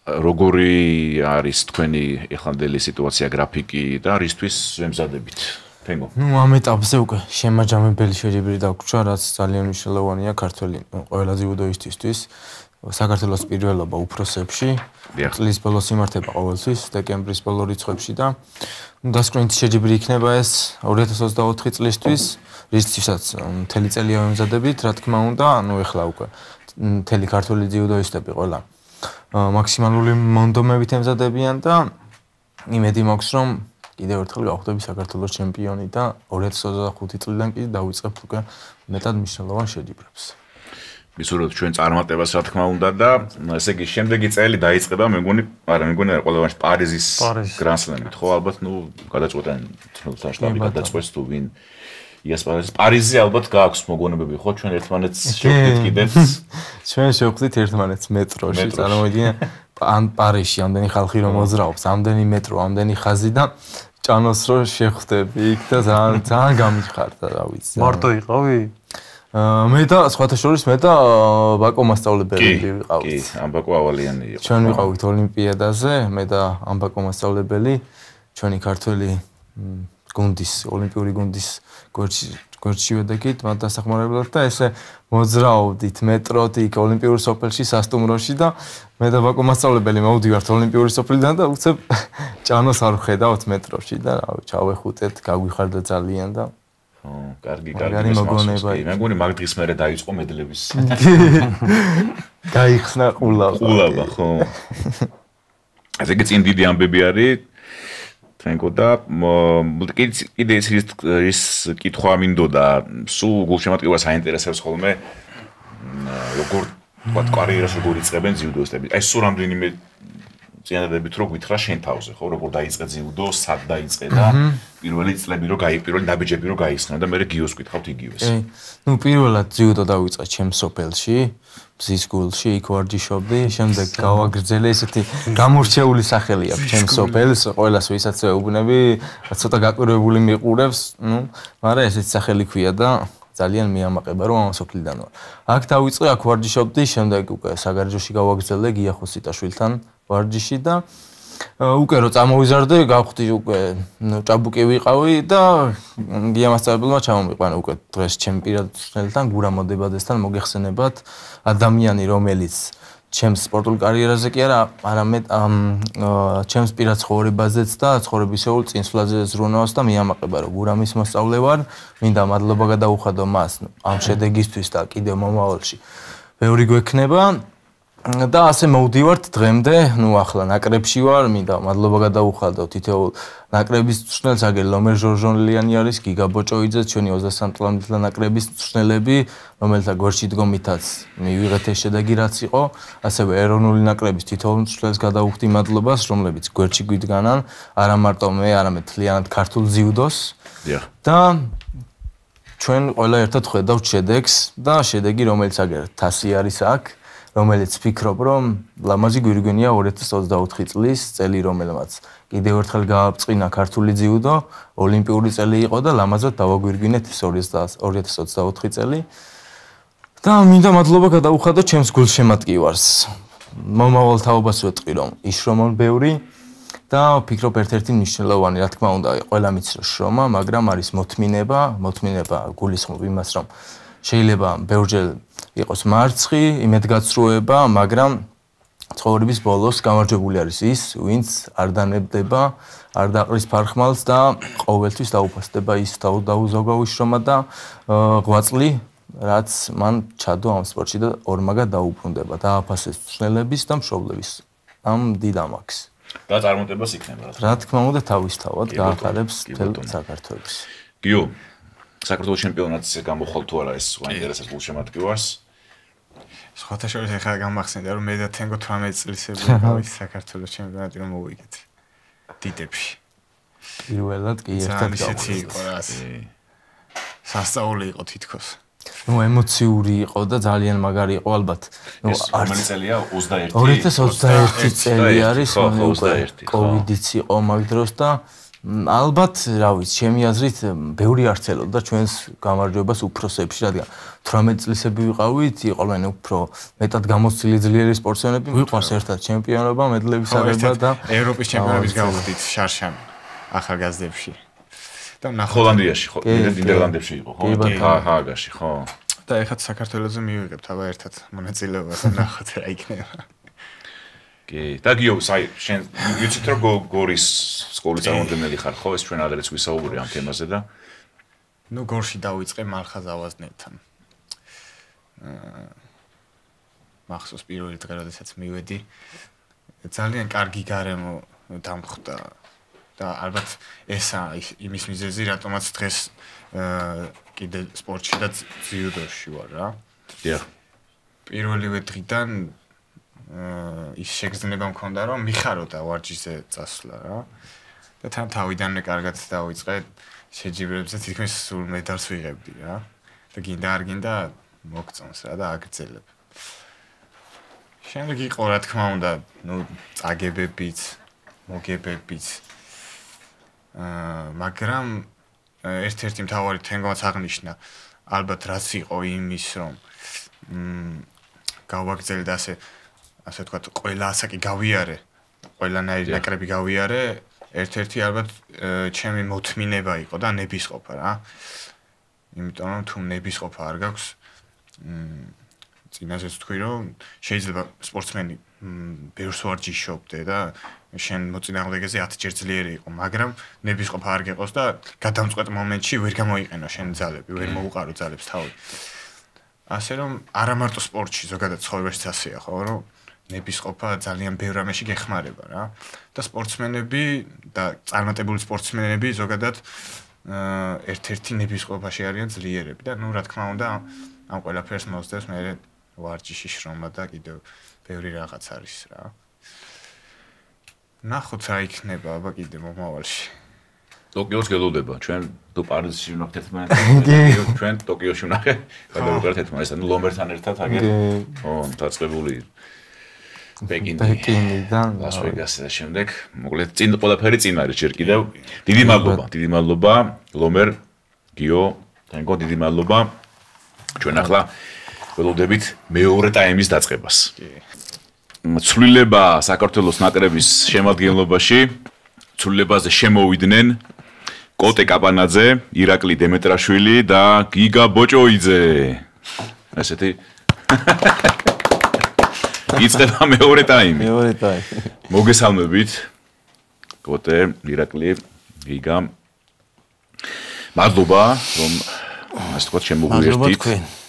როგორი არის თქვენი ეხლანდელი სიტუაცია, გრაფიკი და რისთვის ვემზადებით? თენგო. ამ ეტაპზე უკვე შემაჯამებელი შეჯიბრი დაგვრჩა, რაც ძალიან მნიშვნელოვანია ქართველი ყველა ძიუდოისტისთვის. საქართველოს პირველობა უფროსებში წლის ბოლოს იმართება ყოველთვის დეკემბრის ბოლო რიცხვებში და დასკვნითი შეჯიბრი იქნება ეს 2024 წლისთვის, რისთვისაც მთელი წელია ვემზადებით, რა თქმა უნდა, ანუ ეხლა უკვე მთელი ქართული ძიუდოისტები ყველა მაქსიმალური მონდომებით ემზადებიან და იმედი მაქვს, რომ კიდევ ერთხელ გავხდები საქართველოს ჩემპიონი და 2025 წლიდან კი დავიწყებთ უკვე მეტად მნიშვნელოვან შეჯიბრებს. მისურვებთ ჩვენ წარმატებას რა თქმა უნდა და ესე იგი შემდეგი წელი დაიწყება მეგონი ყველაფერში პარიზის გრან-სლემით ხო ალბათ გადაწყვეტენ თრელთან შტაბი გადაწყვეტს თუ ვინ იასპარეზს პარიზზე ალბათ გააქვს მოგონებები ხო ჩვენ ერთმანეთს შევხვდით კიდეც ჩვენ შევხვდით ერთმანეთს მეტროში წარმოვიდგინე ან პარიზში ამდენი ხალხი რომ მოძრაობს ამდენი მეტრო ამდენი ხაზი და ჭანოს რო შევხვდები იქ და ძალიან გამიხარდა რა ვიცი მარტო იყავი მე და სხვათა შორის მე და ბაკო მასწავლებელი ვიყავით. კი, ამბაკო ავალიანი იყო. ჩვენ ვიყავით ოლიმპიადაზე, მე და ამბაკო მასწავლებელი, ჩვენი ქართველი გუნდის, ოლიმპიური გუნდის გვერდში ვედექით, მათ დასახმარებლად და ესე მოძრაობდით მეტროთ იქ ოლიმპიურ სოფელში სასტუმროში და მე და ბაკო მასწავლებელი მოვდივართ ოლიმპიური სოფლიდან და უცებ ჭანოს არ ვხედავთ მეტროში და რავი, ჩავეხუტეთ, გაგვიხარდა ძალიან და კარგი მოგონება. მეგონი მაგ დღის მერე დაიწყო მედლების. გაიხსნა ყულაბა, ხო. ესე იგი წინ დიდი ამბები არის. თენგო და კიდე ის კითხვა მინდოდა, სულ გულშემატკივარს აინტერესებს ხოლმე როგორ თქვა კარიერას როგორ იწყებენ ძიუდოისტები. აი სულ რამდენიმე წინადადებით რო გითხრა შენ თავზე, ხო, როგორ დაიწყე ძიუდო, სად დაიწყე და პირველი წლები რო პირველი დაბეჯები რო გაიხსნა და მე გიოს გითხავთ იგივეს. ნუ პირველად ძიუდო დავიწყე ჩემს სოფელში, ბზის გულში, იქ ვარჯიშობდი, შემდეგ გავაგრძელე ესეთი გამორჩეული სახელი აქვს ჩემს სოფელს, ყველას ვისაც ვეუბნები, ცოტა გაკვირვებული მიყურებს, ნუ, მაგრამ ესეთი სახელი ქვია და ძალიან მიამაყება რომ ამ სოფლიდან ვარ. აქ დავიწყე, აქ ვარჯიშობდი, შემდეგ უკვე საგარეჯოში გავაგრძელე გიახოსიტაშვილთან ვარჯიში და უკვე რო წამოვიზარდე, გავხდი უკვე ჭაბუკი ვიყავი და გიამასწავლებელმა ჩამომიყვანა უკვე დღეს ჩემ პირადთან გურამოდებადესთან მოგეხსენებათ ადამიანი რომელიც ჩემს სპორტულ კარიერაზე კი არა, არამედ ჩემს პირად ცხოვრებაზეც და ცხოვრებისეულ წინსვლაზე ზრუნავს და მიამაყება რომ გურამის მოსწავლე ვარ, მინდა მადლობა გადაუხადო მას ამ შედეგისთვის და კიდევ მომავალში ბევრი გვექნება და ასე მოვდივართ დღემდე, ახლა ნაკრებში ვარ, მინდა მადლობა გადაუხადო თითოეულ ნაკრების მწვრთნელს, აგერ ლომერ ჟორჟონლიანი არის, გიგა ბოჭოიძე, ჩვენი 23 წლამდელი ნაკრების მწვრთნელები, რომელთა გვერდში დგომითაც მივიღეთ ეს შედეგი რაც იყო, ასევე ეროვნული ნაკრების თითოეულ მწვრთნელს გადაუხდი მადლობას, რომლებიც გვერდში გვიდგანან, არა მარტო მე, არამედ მთლიანად ქართულ ძიუდოს. და ჩვენ ყველა ერთად ხედავთ შედეგს და შედეგი რომელიც აგერ თასი არის აქ, რომელიც ვფიქრობ, რომ ლამაზი გვირგვინია 2024 წლის წელი, რომელმაც კიდევ ერთხელ გააწყინა ქართული ძიუდო, ოლიმპიური წელი იყო და ლამაზად დავაგვირგვინეთ ეს 2024 წელი. და მინდა მადლობა გადაუხადო ჩემს გულშემატკივარს. მომავალ თაობას ვეტყვი, რომ იშრომონ ბევრი და ვფიქრობ ერთ-ერთი მნიშვნელოვანი, რა თქმა უნდა, ყველა მიცნობს შრომა, მაგრამ არის მოთმინება გულისხმობ იმას, რომ შეიძლება ბევრჯერ იყოს მარცხი, იმედგაცრუება, მაგრამ ცხოვრების ბოლოს გამარჯვებული არის ის, ვინც არ დანებდება, არ დაყრის ფარხმალს და ყოველთვის დაუფასდება ის დაუზოგავი შრომა და ღვაწლი, რაც მან ჩადო ამ სპორტში და ორმაგად დაუბრუნდება, დააფასეს მწვრთნელების და მშობლების ამ დიდ ამაქვს. და წარმატებას იქნება, რა თქმა უნდა, თავისთავად გაახარებს მთელ საქართველოს. გიო, საქართველოს ჩემპიონატს გამოხვალ თუ არა ეს საინტერესო გულშემატკივარს? სხვათა შორის ახლა გამახსენდა რომ მე და თენგო 18 წლისები გავით საქართველოს ჩემპიონატი რომ მოვიგეთ დიდებში. პირველად კი ერთად გავხდით. სასწაული იყო თითქოს. ემოციური იყო და ძალიან მაგარი იყო ალბათ. რომელი წელია 21? 2021 წელი არის, კოვიდიც იყო მაგ დროს და ალბათ, რა ვიცი, ჩემი აზრით, ბევრი არ ცელოდა ჩვენს გამარჯვებას უფროსებში, რადგან 18 წლისები ვიყავით, იყვნენ უფრო მეტად გამოცდილი ძლიერი სპორტსმენები, მიყვარს ერთად ჩემპიონობა, მედლების აღება და ევროპის ჩემპიონატის გავხდით შარშან ახალგაზრდებში. და ჰოლანდიაში ხო, ნიდერლანდებში იყო, ხო? ჰააგაში, ხო? და ეხლა საქართველოსზე მივიღებთ აბა ერთად მონაწილეობას და ნახოთ რა იქნება. და გიო, შენ ვიცით რომ გორის სკოლის წარმომადგენელი ხარ, ხო? ეს ჩვენ ადრეც ვისაუბრე ამ თემაზე და გორში დავიწყე მალხაზ ავაზნელთან. მახსოვს პირველი დღე, როდესაც მივედი, ძალიან კარგი გარემო დამხვდა და ალბათ ესა იმის მიზეზი, რატომაც დღეს კიდე სპორტში და ძიუდოში ვარ რა. პირველივე დღიდან ის შეგრძნება მქონდა, რომ მიხაროდა ვარჯიშზე წასვლა რა. და თან თავიდანვე კარგად დავიწყე შეჯიბრებზე, თითქმის სულ მედალს ვიღებდი რა. და გინდა არ გინდა მოგწონს რა და აგრძელებ. შემდეგ იყო რა თქმა უნდა, წაგებებიც, მოგებებიც. მაგრამ ერთ-ერთი მთავარი თემაც აღნიშნა, ალბათ რაც იყო იმის, რომ გავაგრძელე და ასე ვთქვათ, ყველა ასაკი გავიარე, ყველანაირი ნაკრები გავიარე, ერთ-ერთი ალბათ ჩემი მოთმინება იყო და ნებისყოფა რა. იმიტომ რომ თუ ნებისყოფა არ გაქვს, წინასეც თქვი რომ შეიძლება სპორტსმენი ბევრს ვარჯიშობდე და შენ მოწინააღმდეგეზე 10 ჯერ ძლიერი იყო, მაგრამ ნებისყოფა არ გეყოს და გადამწყვეტ მომენტში ვერ გამოიყენო შენ ძალები, ვერ მოუყარო ძალებს თავი. ასე რომ არა მარტო სპორტში, ზოგადად ცხოვრებაშიც ასეა, ხო, რომ ნებისყოფა ძალიან ბევრ რამეში გეხმარება რა. და სპორტსმენები და წარმატებული სპორტსმენები ზოგადად ერთ-ერთი ნებისყოფაში არიან ძლიერები და რა თქმა უნდა ამ ყველაფერს მოსდევს მე ვარჯიში შრომა და კიდევ ბევრი რაღაც არის რა. ნახოთ რა იქნება აბა კიდე მომავალში. ტოკიოს გელოდება, ჩვენ თუ პარიზში ვნახეთ ერთმანეთს, ჩვენ ტოკიოში ვნახეთ, გადავუყარეთ ერთმანეთს, ანუ ლომერთან ერთად აგერ. ხო, დაწყებული პეკინიდან ლას-ვეგასი და შემდეგ, მოკლედ წინ ყველაფერი წინ არის ჯერ კიდევ. დიდი მადლობა, ლომერ, გიო, თენგო დიდი მადლობა. ჩვენ ახლა ველოდებით მეორე ტაიმის დაწყებას. ცვლილება საქართველოს ნაკრების შემადგენლობაში, ცვლილებაზე შემოვიდნენ კოტე კაპანაძე, ირაკლი დემეტრაშვილი და გიგა ბოჭოიძე. ესეთი იწყება მეორე ტაიმი. მოგესალმებით. კოტე, ირაკლი, გიგა. მადლობა, რომ ასე თქვა შემოგვიერთდით.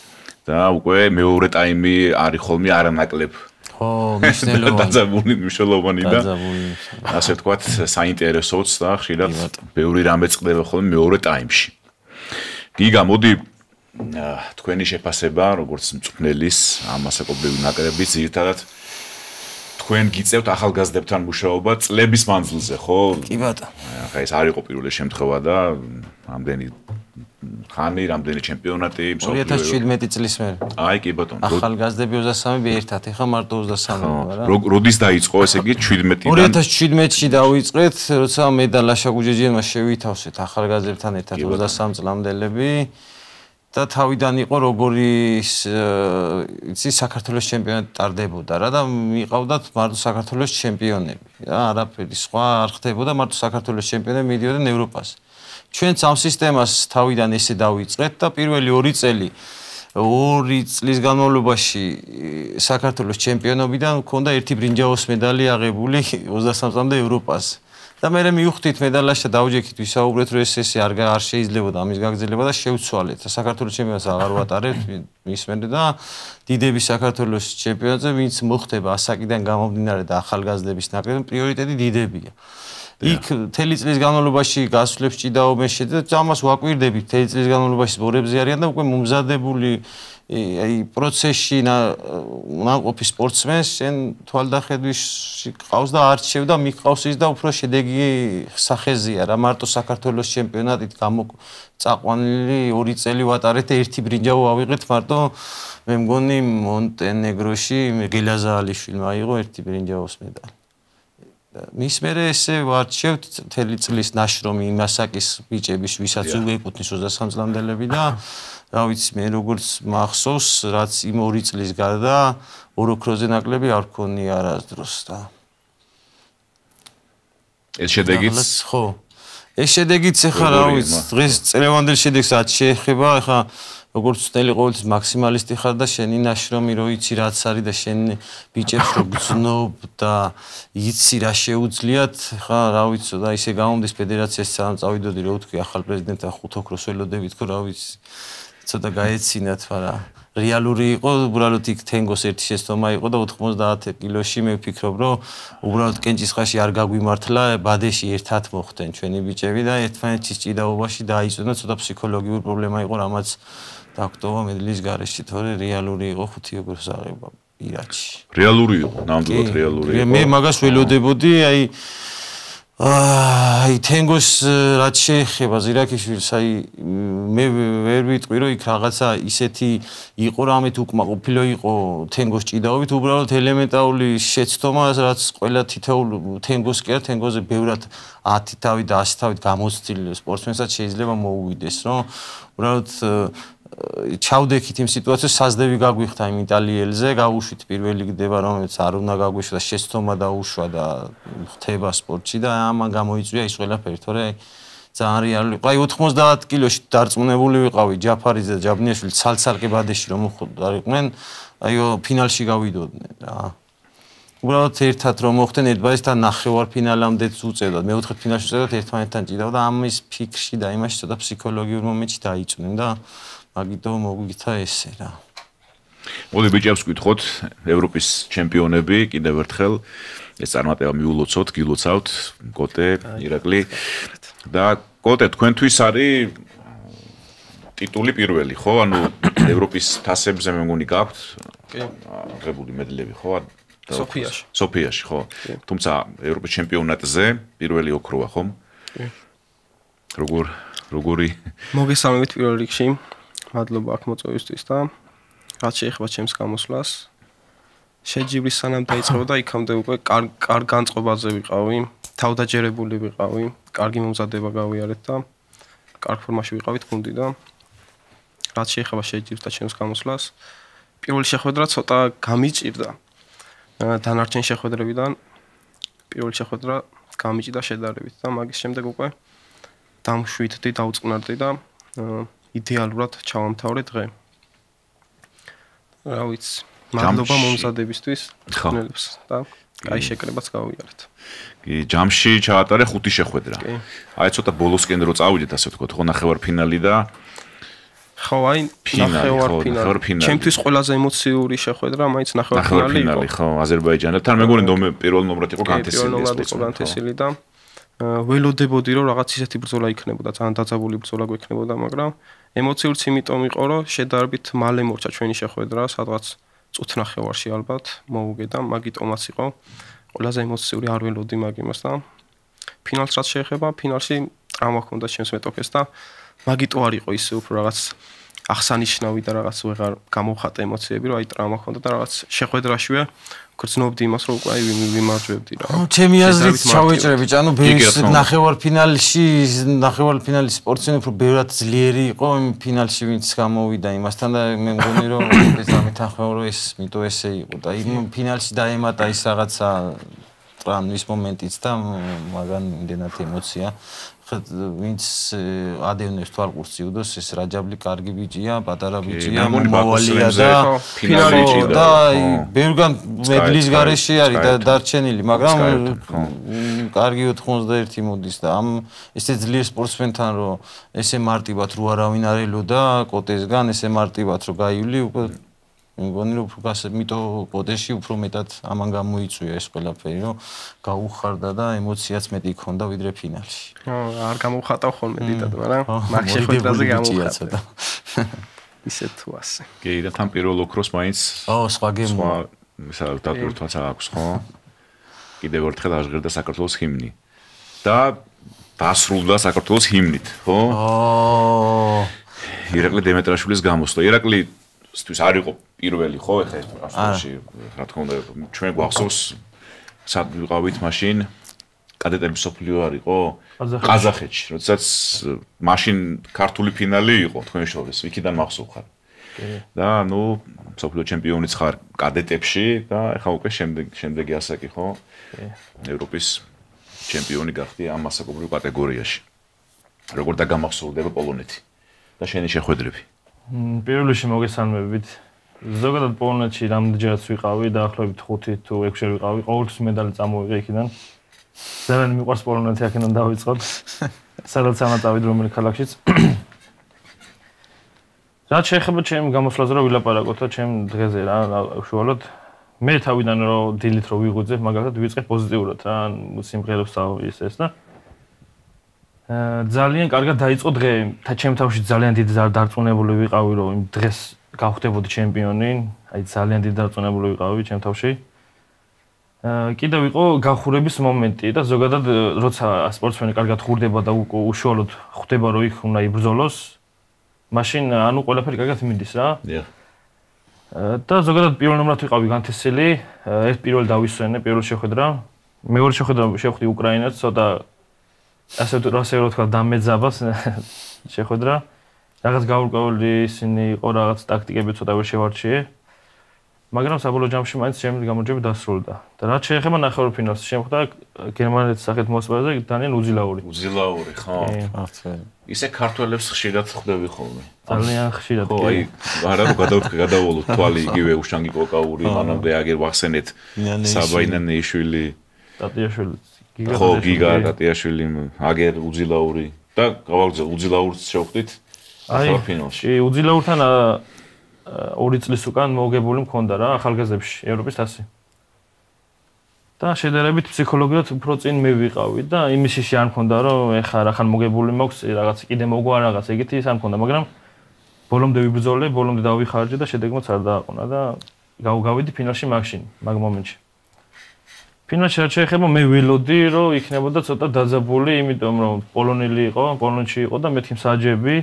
და უკვე მეორე ტაიმი არის ხოლმე არანაკლებ ხო, მნიშვნელოვანი. მნიშვნელოვანი და ასე ვთქვათ, საინტერესოც და ხშირად ბევრი რამე წყდება ხოლმე მეორე ტაიმში. გიგა, მოდი თქვენი შეფასება, როგორც მწვრთნელის ამ ასაკობრივი ნაკრების ძირითადად თქვენ გიწევთ ახალგაზრდებთან მუშაობა წლების მანძილზე, ხო? კი ბატონო. ახლა ეს არ იყო პირველი შემთხვევა და ამდენი ხანი, რამდენი ჩემპიონატი, 2017 წლის მერე. აი, კი ბატონო. ახალგაზრდები 23 ერთად, ეხლა მარტო 23 ვარა. როდის დაიწყო ესე იგი 17-დან? 2017-ში დავიწყეთ, როცა მე და ლაშა გუჯეჯიანმა შევითავსეთ ახალგაზრდებთან ერთად 23 წლამდელები. და თავიდან იყო როგორი იცი საქართველოს ჩემპიონატი ტარდებოდა რა და მიყავდათ მარტო საქართველოს ჩემპიონები რა არაფერი სხვა არ ხდებოდა მარტო საქართველოს ჩემპიონები მიდიოდნენ ევროპაზე ჩვენც ამ სისტემას თავიდან ესე დავიწყეთ და პირველი 2 წლის განმავლობაში საქართველოს ჩემპიონობიდან მქონდა ერთი ბრინჯაოს მედალი აღებული 23 წლამდე ევროპაზე და მე მივხვდით მედალაშა დავჯექით ვისაუბრეთ რომ ეს არ შეიძლებოდა ამის გაგრძელება და შევცვალეთ საქართველოს ჩემპიონატს აღარ ვატარებთ მის მერე და დიდები საქართველოს ჩემპიონატზე ვინც მოხდება ასაკიდან გამომდინარე და ახალგაზრდების ნაკრები პრიორიტეტი დიდებია იქ მთელი წლის განმავლობაში გასვლებს ჭიდაობენ შედა ამას ვაკვირდებით მთელი წლის განმავლობაში ბორებზე არიან და უკვე მომზადებული აი პროცესში ნაყოფი სპორტსმენს შენ თვალდახედვში ყავს და არჩევ და მიყავს ის და უფრო შედეგი სახეზია რა მარტო საქართველოს ჩემპიონატით წაყვანილი 2 წელი ვატარეთ და ერთი ბრინჯაო ავიღეთ მარტო მე მგონი მონტენეგროში გელაზაალიშვილმა აიღო ერთი ბრინჯაოს მედალი მის მერე ესე ვარჩევთ მთელი წლის ნაშრომი იმასაკის ბიჭების ვისაც უეკუთვნის 23 წლამდელები და რა ვიცი მე როგორც მახსოვს რაც იმ 2 წლის გარდა ოროქროზე ნაკლები არ ქონია არასდროს და ეს შედეგიც ხო ეს შედეგიც ახლა რა ვიცი დღეს წლევანდელ შედეგს რაც შეეხება ახლა როგორც წელი ყოველთვის მაქსიმალისტი ხარ და შენი ნაშრომი რო იცი რაც არის და შენ ბიჭებს რო გძნობ და იცი რა შეუძლიათ ხა რა ვიცი და ისე გამომდის ფედერაციას სამ წავიდოდი რო ვთქვი ახალ პრეზიდენტთან 5 ოქროს ველოდებით ხო რა ვიცი ცოტა გაეცინათ მაგრამ რეალური იყო უბრალოდ იქ თენგოს ერთი შეცდომა იყო და 90 კილოში მე ვფიქრობ რომ უბრალოდ კენჭისყაში არ გაგვიმართლა ბადეში ერთად მოხდნენ ჩვენი ბიჭები და ერთმანეთის ჭიდაობაში დაიწუნა ცოტა ფსიქოლოგიური პრობლემა იყო რამაც დაგტოვა მედლის გარეშე თორე რეალური იყო 5 ოქროს აღება ირაკში რეალური იყო ნამდვილად რეალური იყო მე მაგას ველოდებოდი აი თენგოს რაც შეეხება ზირაქიშვილს აი მე ვერ ვიტყვი რომ იქ რაღაცა ისეთი იყო რამეთ უკმაყოფილო იყო თენგოს ჭიდაობით უბრალოდ ელემენტარული შეცდომა რაც ყველა თითოეულ თენგოს კი არა თენგოზე ბევრად 10 თავი და 100 თავით გამოცდილ სპორტსმენსაც შეიძლება მოუვიდეს რომ უბრალოდ ჩავდექით იმ სიტუაციას საზდევი გაგვიხდა იმ იტალიელზე გავუშვით პირველი გდება რომელიც არ უნდა გაგვიშვა და შეცდომა დაუშვა და ხდება სპორტში და ამან გამოიწვია ის ყველაფერი თორე ძალიან რეალური აი 90 კილოში დარწმუნებული ვიყავი ჯაფარიძე და ჯაბნიაშვილი ცალ-ცალკე ბადეში რომ მოხვდარიყვნენ აი ფინალში გავიდოდნენ რა უბრალოდ ერთად რომ მოხდნენ ერთბაისთან ნახევარ ფინალამდეც უწევდათ მეოთხე ფინალში უწევდათ ერთმანეთთან ჭიდავდა ამის ფიქრში და იმაში ცოტა ფსიქოლოგიურ მომენტში დაიწვნენ და მაგითო მოგვითა ესე რა. მოდი ბიჭებს გითხოთ ევროპის ჩემპიონები კიდევ ერთხელ ეს წარმატება მიულოცოთ, გილოცავთ კოტე, ირაკლი და კოტე თქვენთვის არის ტიტული პირველი, ხო? ანუ ევროპის თასებზე მე მგონი გაქვთ აღებული მედლები, ხო? სოფიაში, ხო? თუმცა ევროპის ჩემპიონატზე პირველი ოქროა, ხო? როგორი მოგესალმებით პირველ რიგში. მადლობა აქ მოწვევისთვის და რაც შეეხება ჩემს გამოსვლას შეჯიბრის სანამ დაიწყებოდა იქამდე უკვე კარგ განწყობაზე ვიყავი თავდაჯერებული ვიყავი კარგი მომზადება გავიარეთ და კარგ ფორმაში ვიყავით გუნდი და რაც შეეხება შეჯიბრის და ჩემს გამოსვლას პირველი შეხვედრა ცოტა გამიჭირდა დანარჩენ შეხვედრებიდან პირველი შეხვედრა გამიჭირდა შედარებით და მაგის შემდეგ უკვე დამშვიდდი დაუწყნარდი და იდეალურად ჩავამთავრე დღე. რა ვიცი, მადლობა მომზადებისთვის ხნელებს და კაი შეკრებაც გავიარეთ. კი, ჯამში ჩაატარე 5 შეხვედრა. აი ცოტა ბოლოსკენ რო წავიდეთ ასე ვთქვათ, ხო ნახევარ ფინალი და ხო, აი, ნახევარფინალი. ჩემთვის ყველაზე ემოციური შეხვედრა, მაინც ნახევარფინალი იყო. ნახევარფინალი, ხო, აზერბაიჯანთან. მე მგონი პირველ ნომრად იყო განთესილი. პირველ ნომრად იყო განთესილი და ველოდებოდი რომ რაღაც ისეთი ბრძოლა იქნებოდა, ძალიან დაძაბული ბრძოლა გვექნებოდა, მაგრამ ემოციურიც იმიტომ იყო, რომ შედარებით მალე მორჩა ჩვენი შეხვედრა, სადღაც წუთ ნახევარში ალბათ მოუგე და მაგიტომაც იყო ყველაზე ემოციური არ ველოდი მაგ იმას და ფინალს რაც შეეხება, ფინალში ტრავმა ჰქონდა ჩემს მეტოქეს და მაგიტო არ იყო ისე უფრო რაღაც აღსანიშნავი და რაღაც ვეღარ გამოვხატე ემოციები, რომ აი ტრავმა ჰქონდა და რაღაც შეხვედრაშივე გრძნობდი იმას, რომ უკვე ვიმარჯვებდი რა. ჩემი აზრით ჩავეჭრებით, ანუ ბერის ნახევარფინალის სპორტსმენი უფრო ბევრად ძლიერი იყო იმ ფინალში, ვინც გამოვიდა იმასთან და მე მგონი რომ ეს ამეთანხმება, რომ ეს მიტო ესე იყო და იმ ფინალში დაემატა ის რაღაცა ტრამვის მომენტიც და მაგან იმდენად ემოცია. ვინც ადევნებს თვალყურს იუდოს ეს რაჯაბლი კარგი ბიჭია, პატარა ბიჭია, მომავალია და ფინალი და ბევრგან მედლის გარეშე არის და დარჩენილი, მაგრამ კარგი 91 მოდის და ამ ესე ძლიერ სპორტსმენთან რომ ესე მარტივად რო არავინ არ ელოდა კოტესგან, ესე მარტივად რო გაივლი უკვე მგონი რომ მიტო კოდეში უფრო მეტად ამან გამოიწვია ეს ყველაფერი რომ გაუხარდა და ემოციაც მეტი ჰქონდა ვიდრე ფინალში. არ გამოვხატავ ხოლმე დიდად, მაგრამ მაგ შეხვედრაზე გამოვხატა. ისე თუ ასე. კი, და თან პირველ ოქროს მაინც სხვა გემო. სხვა დატვირთვაც აქვს, ხო? კიდევ ერთხელ აღჟღერდა საქართველოს ჰიმნი. და დასრულდა საქართველოს ჰიმნით, ხო? ირაკლი დემეტრაშვილის გამოსვლა. ირაკლი თვის არ იყო პირველი ხო ეხლა ეს ასოში რა თქმა უნდა ჩვენ გვახსოვს სად ვიყავით მაშინ კადეტების სოფლიო არ იყო ყაზახეთში როდესაც მაშინ ქართული ფინალი იყო თქვენ შორის იქიდან მახსოვ ხარ და ნუ სოფლიო ჩემპიონიც ხარ კადეტებში და ეხლა უკვე შემდეგი ასაკი ხო ევროპის ჩემპიონი გახდი ამ მასაკობრივ კატეგორიაში როგორ დაგამახსოვრდება პოლონეთი და შენი შეხვედრები პირველ რიგში მოგესალმებით. ზოგადად პოლონეთში რამდენჯერაც ვიყავი, დაახლოებით 5 თუ 6 ჯერ ვიყავი. ყოველთვის медаლი წამოვიღე იქიდან. ძალიან მიყვარს პოლონეთი, აქედან დავიწყოთ. სადაც ამატავით რომელი ქალაქშიც. რაც შეეხება ჩემ გამოსვლაზე რომ ვილაპარაკოთ ჩემ დღეზე რა უშუალოდ მე თავიდან რომ დილით რომ ვიღვიძებ, მაგალითად ვიწყე პოზიტიურად რა, სიმღერებს ის და ძალიან კარგად დაიწყო დღე. ჩემ თავში ძალიან დიდი დარწმუნებული ვიყავი, რომ იმ დღეს გავხდებოდი ჩემპიონი. აი ძალიან დიდი დარწმუნებული ვიყავი ჩემ თავში. კიდევ იყო გახურების მომენტი და ზოგადად როცა სპორტსმენი კარგად ხურდება და უშუალოდ ხვდება, რომ იქ უნდა იბრძოლოს, მაშინ ანუ ყველაფერი კარგად მიდის რა. და ზოგადად პირველ ნომრად ვიყავი განთესილი. ეს პირველ დავისვენე, პირველ შეხვედრა. მეორე შეხვედრა შევხვდი უკრაინას, ცოტა ასე ვთქვა დამეძაბას შეხვედრა. რაღაც გაურკვეველი ისინი იყო, რაღაც ტაქტიკები ცოტა ვერ შევარჩიე. მაგრამ საბოლოო ჯამში მაინც ჩემი გამარჯვება დასრულდა. და რაც შეეხება ნახევარფინალს, შემხვდა გერმანეთის სახით მოსპარზე დანიელ უძილაური. უძილაური, ხო. ისე ქართველებს ხშირად ხვდები ხოლმე. ძალიან ხშირად. ხო, აი, არა რომ გადავალოთ თვალი იგივე უშანგი კოკაური, მანამდე აგერ ვახსენეთ საბაინანეიშვილი, ტატიაშვილი. ხო, გიგა ტატიაშვილი, აგერ უძილაური და გავაგზავნე უძილაურს შევხვდით ნახევარფინალში. უძილაურთან 2 წლის უკან მოგებული მქონდა რა ახალგაზრდებში ევროპის თასი. და შედარებით ფსიქოლოგიურად უფრო წინ მე ვიყავი და იმის შიში არ მქონდა რომ ეხა რახან მოგებული მაქვს რაღაც კიდე მოგვა რაღაც ეგეთი ის არ მქონდა, მაგრამ ბოლომდე ვიბრძოლე, ბოლომდე დავიხარჯე და შედეგმაც არ დააყონა და გავავიდი ფინალში მაშინ, მაგ მომენტში. ფინალში რაც შეეხება მე ველოდი რომ იქნებოდა ცოტა დაძაბული, იმიტომ რომ პოლონელი იყო, პოლონეთში იყო და მეთქი მსაჯები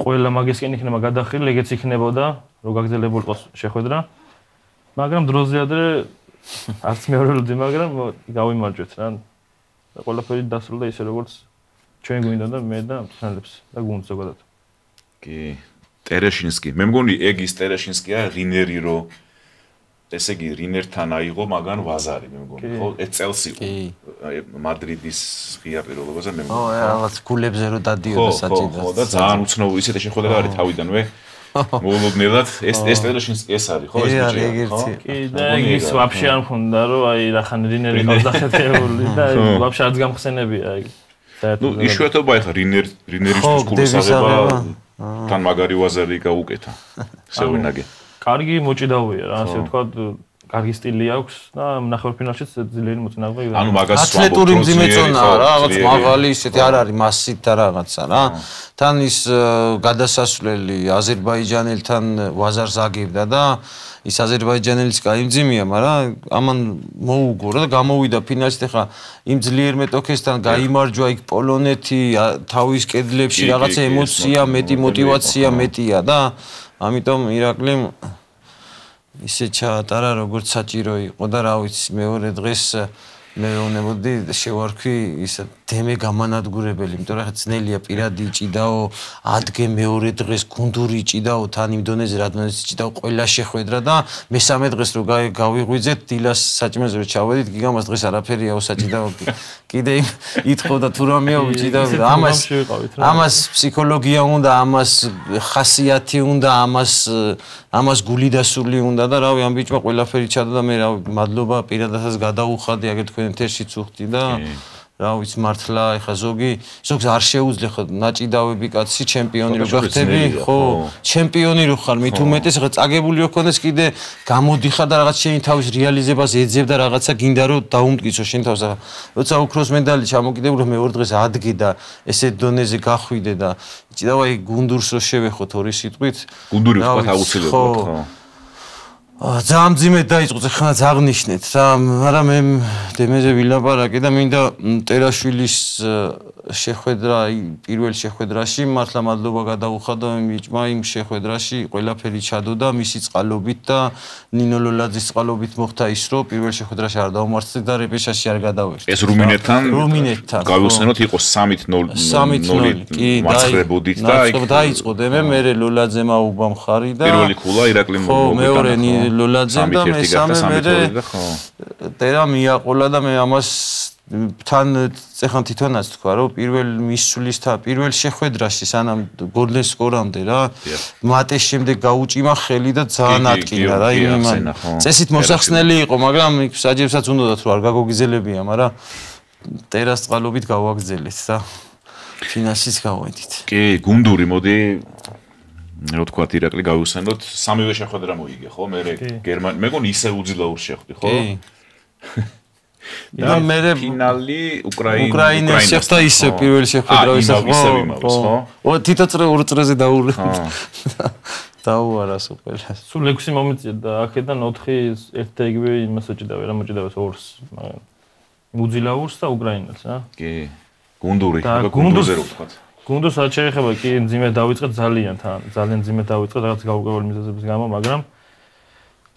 ყველა მაგისკენ იქნება გადახრილი, ეგეც იქნებოდა, რომ გაგრძელებულიყო შეხვედრა. მაგრამ დროზე ადრე არც მე ველოდი, მაგრამ გავიმარჯვეთ რა. და ყველაფერი დასრულდა ისე როგორც ჩვენ გვინდა და მე და მწვრთნელებს და გუნდს ზოგადად. კი, ტერეშინსკი. მე მგონი ეგ ის ტერეშინსკია, რინერი რო ესე იგი რინერთან აიღო მაგან ვაზარი მე მგონი ხო ეს წელს იყო მადრიდის ღია პირობაზე მე მგონი ხო რაღაც გულებზე რო დადიოდა საჭიროა ხო და ძალიან უცნობი ისეთი შეხვედრა არის თავიდანვე მოულოდნელად ეს ტერეშინსკი ეს არის ხო ეს ბიჭი ხო კი და ის ვაფშე არ მქონდა რომ აი რახან რინერი ყავს დახეთებული და ვაფშე არც გამხსენებია აი ნუ იშვიათობა ეხა რინერისთვის გულს აღება თან მაგარი ვაზარი გაუკეთა. სევინაგი. კარგი მოჭიდავია რა, ასე ვთქვათ, კარგი სტილი აქვს და ნახევარფინალშიც ძლიერი მოწინავე იყო. ანუ მაგას ათლეტური მძიმეწონაა რა, რაღაც მაღალი ისეთი არ არის მასით და რაღაცა რა. თან ის გადასასვლელი აზერბაიჯანელთან ვაზარს აგებდა და ის აზერბაიჯანელის კაი მძიმეა, მაგრამ ამან მოუგო რა და გამოვიდა ფინალში ხა იმ ძლიერ მეტოქესთან გაიმარჯვა იქ პოლონეთი თავის კედლებში რაღაცა ემოცია, მეტი мотиваცია მეტია და ამიტომ ირაკლიმ ისე ჩაატარა როგორც საჭირო იყო და რა ვიცი მეორე დღეს მე ვუნებოდი შევარქვი ის თემე გამანადგურებელი, იმიტომ რომ ხა ძნელია პირადი ჭიდაო, ადგე მეორე დღეს გუნდური ჭიდაო, თან იმ დონეზე რა დონეზე ჭიდაო, ყველა შეხვედრა და მესამე დღეს რო გავიღვიძეთ დილას საჭმელზე რო ჩავედით, გიგამას დღეს არაფერიაო საჭიდაო. კიდე ითხოვდა თუ რამეო ჭიდაო, ამას ფსიქოლოგია უნდა, ამას ხასიათი უნდა, ამას გული და სული უნდა და რავი ამ ბიჭმა ყველაფერი ჩადა და მე რავი მადლობა პირადადაც გადაუხადი აგერ თქვენ თერშიც უხდი და რა ვიცი მართლა ეხა ზოგს არ შეუძლია ხო ნაჭიდავები კაცი ჩემპიონი რო გახდები ხო ჩემპიონი რო ხარ მით უმეტეს ეხა წაგებული რო ქონდეს კიდე გამოდიხარ და რაღაც შენი თავის რეალიზებას ეძებ და რაღაცა გინდა რომ დაუმტკიცო შენ თავს როცა ოქროს მედალი ჩამოკიდებული მეორე დღეს ადგე და ესე დონეზე გახვიდე და ჭიდავა იქ გუნდურს რო შევეხოთ ორი სიტყვით გუნდური ვთქვათ აუცილებლად ხო ძალიან ძიმედ დაიწყო ხანაც აღნიშნეთ რა მაგრამ მე დემეზე ვილაპარაკე და მინდა ტერაშვილის შეხვედრა პირველ შეხვედრაში მართლა მადლობა გადაუხადა ბიჭმა იმ შეხვედრაში ყველაფერი ჩადოდა მისი წყალობით და ნინო ლოლაძის წყალობით მოხდა ის რომ პირველ შეხვედრაში არ დაუმარცხეთ და რეპეშაში არ გადავერთ ეს რუმინეთთან გავიხსენოთ იყო 3-0 კი მაცხრებოდით და დაიწყო დემე მე ლოლაძემ აუბა მხარი და პირველი ქულა ირაკლიმ მეორე ლოლაძემ და მესამე მე ტერა მიაყოლა და მე ამას თან ეხან თვითონაც თქვა რომ პირველ მისვლისთან პირველ შეხვედრაში სანამ გოლდენ სკორამდე რა მატეს შემდეგ გაუჭიმა ხელი და ძალიან ატკინა რა იმან წესით მოსახსნელი იყო მაგრამ იქ საჯებსაც უნდათ რომ არ გაგოგიზელებია მაგრამ ტერას წყალობით გავაგზელეთ და ფინალშიც გავედით კი გუნდური მოდი რო თქვა ირაკლი გავიხსენოთ სამივე შეხვედრა მოიგე ხო მე მეგონი ისე უძლაურ შეხვდი ხო და მე ფინალი უკრაინას შეხვდა ისე პირველი შეხვედრა ისე ხო თითო წრე ორ წრეზე დაურე დაუარა სუპერა სულ 6 მომიწია და აქედან 4 ერთ და იგივე იმას ეჭიდავე რა მოჭიდავეს ორს მაგრამ უძლაურს და უკრაინას რა კი გუნდური გუნდოზე რო ვთქვათ გუნდოს არ შეიძლება კი მძიმედ დავიწყეთ ძალიან მძიმედ დავიწყეთ რაღაც გაუკვირველი მიზეზების გამო მაგრამ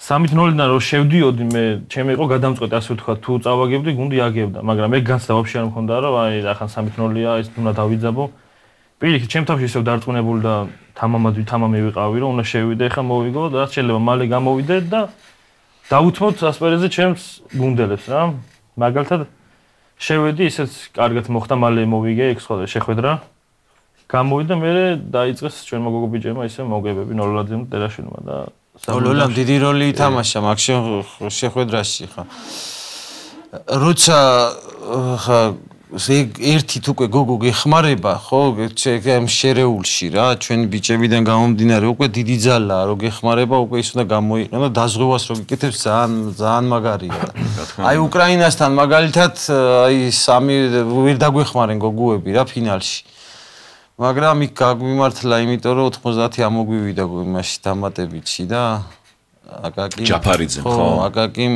3-0-დან რო შევდიოდი მე ჩემი იყო გადამწყვეტი ასე ვთქვა თუ წავაგებდი გუნდი აგებდა მაგრამ მე განცდა ვაფშე არ მქონდა რომ აი ახან 3-0-ია ის უნდა დავიძაბო პირიქით ჩემ თავში ისევ დარწმუნებული და თამამი ვიყავი რომ უნდა შევიდე ხა მოვიგო და რაც შეიძლება მალე გამოვიდე და დავუთმოთ ასპარეზზე ჩემს გუნდელებს რა მაგალითად შევედი ისეც კარგად მოხდა მალე მოვიგე ეგ სხვა შეხვედრა გამოვიდა მე დაიწყეს ჩვენმა გოგო ბიჭებმა ისე მოგებები ნოლაძემ ტერაშვილმა და ლოლამ დიდი როლი ითამაშა მაგ შეხვედრაში ხა როცა ხა ერთით უკვე გოგო გეხმარება ხო ჩემ შერეულში რა ჩვენი ბიჭებიდან გამომდინარე უკვე დიდი ძალაა რომ გეხმარება უკვე ის უნდა გამოიყენო და დაზღვევას რო გიკეთებს ძალიან მაგარია აი უკრაინასთან მაგალითად აი სამი ვერ დაგვეხმარენ გოგოები რა ფინალში მაგრამ იქ გაგვიმართლა იმიტომ რომ 90 ამოგვივიდა იმაში დამატებითში და აკაკი ჯაფარიძე ხო აკაკი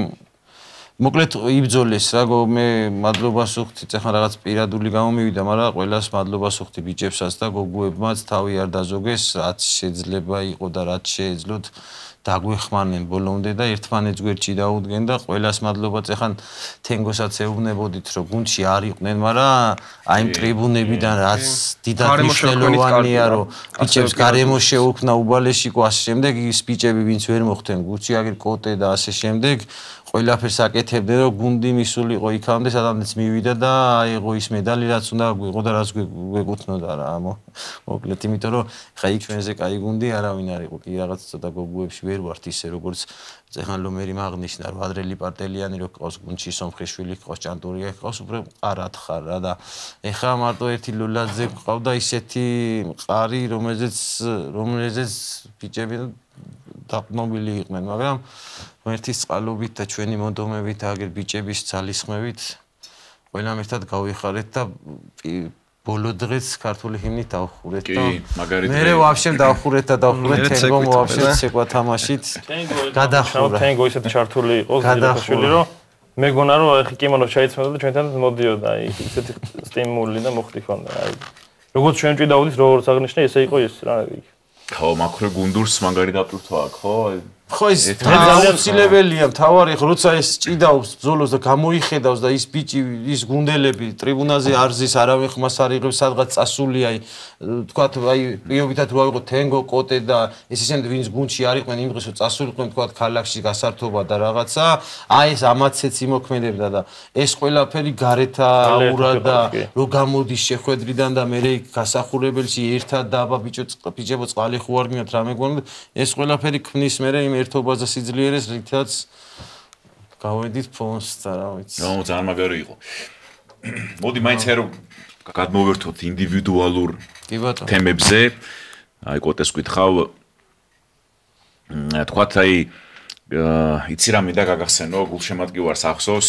მოკლედ იბძოლეს რა მე მადლობას ვუხდი ეხლა რაღაც პირადული გამომივიდა მაგრამ ყველას მადლობას ვუხდი ბიჭებსაც და გოგოებმაც თავი არ დაზოგეს რაც შეიძლება იყო და რაც შეეძლოთ დაგვეხმარნენ ბოლომდე და ერთმანეთს გვერდში დაუდგენ და ყველას მადლობაც ეხან თენგოსაც ეუბნებოდით რომ გუნდში არ იყვნენ მაგრამ აი იმ ტრიბუნებიდან რაც დიდად მნიშვნელოვანია რომ ბიჭებს გარემო შეუქმნა უბალეში ყო ასე შემდეგ ის ბიჭები ვინც ვერ მოხვდნენ გუნდში აგერ კოტე და ასე შემდეგ ყველაფერს აკეთებდნენ რომ გუნდი მისულიყო იქამდე სადაც მივიდა და აიღო ის მედალი რაც უნდა გვიყო და რაც გვეკუთვნოდა რა მოკლედ იმიტომ რომ ხა იქ ჩვენზე კაი გუნდი არავინ არ იყო კი რაღაც ცოტა გოგოებში ვერ ვერ ვართ ისე როგორც წეხან ლომერი მაგნიშნა რომ ადრელი პარტელიანი რო ყავს გუნჩი სომხიშვილი ყავს ჭანტურია ყავს უფრო ყარად ხარ რა და ეხლა მარტო ერთი ლულაძე ყავდა ისეთი მყარი რომელზეც ბიჭები დაყნობილი იყვნენ მაგრამ ერთის წყალობით და ჩვენი მონდომებით აგერ ბიჭების ძალისხმევით ყველამ ერთად გავიხარეთ და ბოლო დღეს ქართული ჰიმნით დავხურეთ და მე ვაფშე დავხურეთ თენგომ ვაფშე ცეკვა თამაშით გადახურა თენგო ისეთი ჩართული იყო ზირაშვილი რომ მეგონა რომ ახი კიმონო ჩაიცმოდა და ჩვენთან მოდიოდა აი ისეთი სტიმული და მოხდი ქონდა აი როგორც ჩვენ ჭიდაუდის როგორც აღნიშნე ესე იყო ეს რა ხო მაქრო გუნდურს მაგარი დატვირთვა აქვს ხო ხო ის აუცილებელია მთავარი ხო როცა ეს ჭიდაობს ბრძოლოს და გამოიხედავს და ის ბიჭი ის გუნდელები ტრიბუნაზე არზის არავინ ხმას არ იღებს სადღაც წასული აი თქვათ აი პრიორიტეტად რო აიღო თენგო კოტე და ეს ისინი ვინც გუნდში არ იყვნენ იმ დღეს რომ წასულიყვნენ თქვათ ქალაქში გასართობა და რაღაცა აი ეს ამაცეც იმოქმედებდა და ეს ყველაფერი გარეთა აურა და რო გამოდის შეხვედრიდან და მე გასახურებელში ერთად და აბა ბიჭებო წყალი ხო არ გინათ რამე გონდა ეს ყველაფერი ქმნის მე იმ ერთობას და სიძლიერეს რითაც გავედით ფონს და რა ვიცი. ნუ ძალიან მაგარი იყო. მოდი მაინც რომ გადმოვერთოთ ინდივიდუალურ თემებზე. აი კოტეს გითხავ თქვათ აი იცი რა მინდა გაგახსენო გულშემატკივარს ახსოვს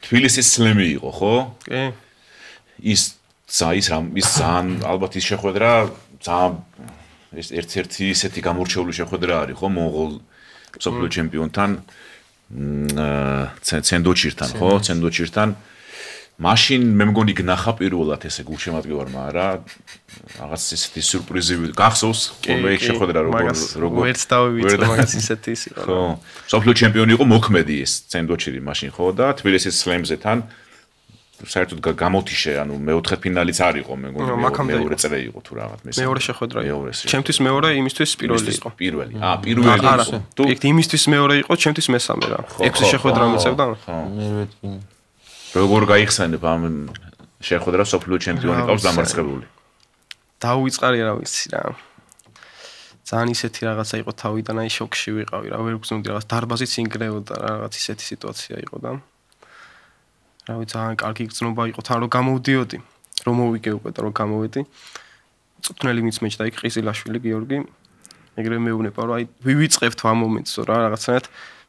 თბილისის სლემი იყო ხო? კი. ის ძალიან ალბათ ის შეხვედრა ძალიან ეს ერთ-ერთი ისეთი გამორჩეული შეხვედრა არის ხო მონღოლ სოფლიო ჩემპიონთან ცენდოჩირთან ხო ცენდოჩირთან მაშინ მე მგონი გნახა პირველად ესე გულშემატკივარმა რა რაღაც ისეთი სიურპრიზი გახსოვს ხოლმე ეგ შეხვედრა როგორ ვერც დავივიწყე მაგას ისეთი ის იყო ხო სოფლიო ჩემპიონი იყო მოქმედი ეს ცენდოჩირი მაშინ ხო და თბილისის სლემზე თან საერთოდ გამოთიშე, ანუ მეოთხე ფინალიც არ იყო, მე მგონი მეორე წრე იყო თუ რაღაც მესამე. მეორე შეხვედრა იყო. ჩემთვის მეორე, იმისთვის პირველი იყო. პირველი. პირველი იყო. თუ იმისთვის მეორე იყო, ჩემთვის მესამე რა. 6 შეხვედრა მიწევდა. მერვე. როგორ გაიხსენებ ამ შეხვედრას სოფლიო ჩემპიონი ყავს დამარცხებული? დაუიწყარი რა ვიცი რა. ძალიან ისეთი რაღაცა იყო თავიდან აი შოკში ვიყავი რა, ვერ გძნობდი რაღაც დარბაზიც ინგრეოდა რა, რაღაც ისეთი სიტუაცია იყო და რა ვიცი ძალიან კარგი გრძნობა იყო თან რომ გამოვდიოდი რომ მოვიგე უკვე და რომ გამოვედი წუთნელი მიცმეჭდა იქ ყიზილაშვილი გიორგი ეგრევე მეუბნება რომ აი ვივიწყებთ ამ მომენტს რა რაღაცნაირად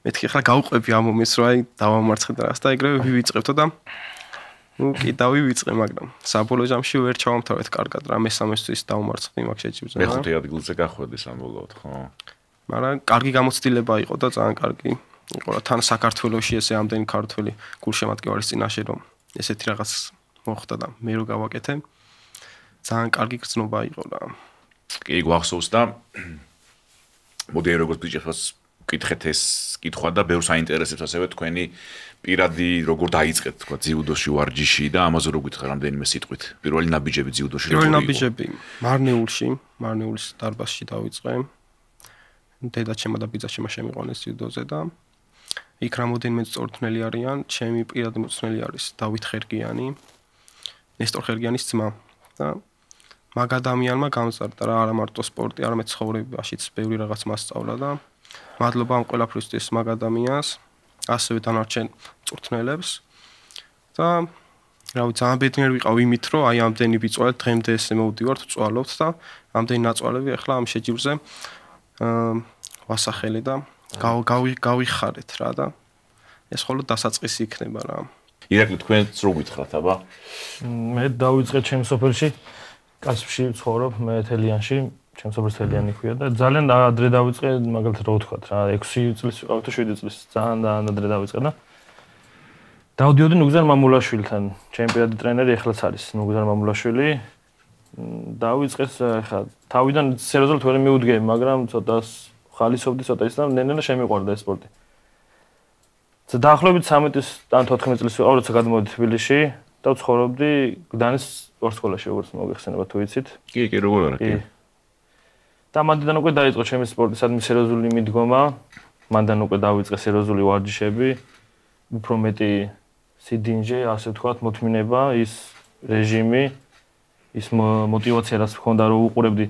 მეთქი ხა გავყვები ამ მომენტს რომ აი დავამარცხე და რაღაც და ეგრევე ვივიწყებთო და ნუ კი დავივიწყე მაგრამ საბოლოო ჯამში ვერ ჩავამთავრეთ კარგად რა მესამესთვის დავამარცხდი მაგ შეჯიბზე რა მეხუთე ადგილზე გახვედი სამბოლოოდ ხო მაგრამ კარგი გამოცდილება იყო და ძალიან კარგი იყო რა თან საქართველოში ესე ამდენი ქართველი გულშემატკივარის წინაშე რომ ესეთი რაღაც მოხდა და მე რო გავაკეთე ძალიან კარგი გრძნობა იყო რა კი გვახსოვს და მოდი როგორც ბიჭებს კითხეთ ეს კითხვა და ბევრს აინტერესებს ასევე თქვენი პირადი როგორ დაიწყეთ თქვა ძიუდოში ვარჯიში და ამაზე რო გითხრა რამდენიმე სიტყვით პირველი ნაბიჯები ძიუდოში როგორ იყო პირველი ნაბიჯები მარნეულის დარბაზში დავიწყე დედაჩემმა და ბიძაჩემმა შემიყვანეს ძიუდოზე და იქ რამოდენიმე სწორთნელი არიან, ჩემი პირადი მოწნელი არის დავით ხერგიანი, ნესტორ ხერგიანის ძმა და მაგ ადამიანმა გამზარდა რა არა მარტო სპორტი, არამედ ცხოვრებაშიც ბევრი რაღაც მასწავლა და მადლობა ამ ყველაფრისთვის მაგ ადამიანს, ასევე დანარჩენ სწორთნელებს და რა ვიცი, ძალიან ბედნიერი ვიყავ იმით, რომ აი ამდენი ბიჭვალი დღემდე ესე მოვდივართ, ვწვალობთ და ამდენი ნაწვალები ახლა ამ შეჯიბრზე ვასახელე და გავიხარეთ რა და ეს ხოლმე დასაწყისი იქნება რა. ირაკლი თქვენც რო გითხრათ აბა? მე დავიწყე ჩემ სოფელში, კასპში ვცხოვრობ, მე თელიანში, ჩემ სოფელს თელიანი ქვია და ძალიან ადრე დავიწყე, მაგალითად რო ვთქვათ რა, 6 წლის ვიყავ თუ 7 წლის, ძალიან ადრე დავიწყე და დავდიოდი ნუგზარ მამულაშვილთან, ჩემი პირადი ტრენერი ეხლაც არის ნუგზარ მამულაშვილი. დავიწყეს ხა თავიდან სერიოზულად ვერ მიუდგე, მაგრამ ცოტა ხალისობდი ცოტა ის და ნენენა შემიყვარდა ეს სპორტი. დაახლოებით 13 ან 14 წლის ვიყავ, როცა გადმოვედი თბილისში და ვცხოვრობდი გდანის სპორტსკოლაში, როგორც მოგეხსენება თუ ვიცით. კი, როგორ არა, კი. და მანდან უკვე დაიწყო ჩემი სპორტისადმი სერიოზული მიდგომა, მანდან უკვე დავიწყე სერიოზული ვარჯიშები, უფრო მეტი სიდინჯე, ასე ვთქვათ, მოთმინება, ის რეჟიმი, ის мотивация რაც მქონდა რომ უყურებდი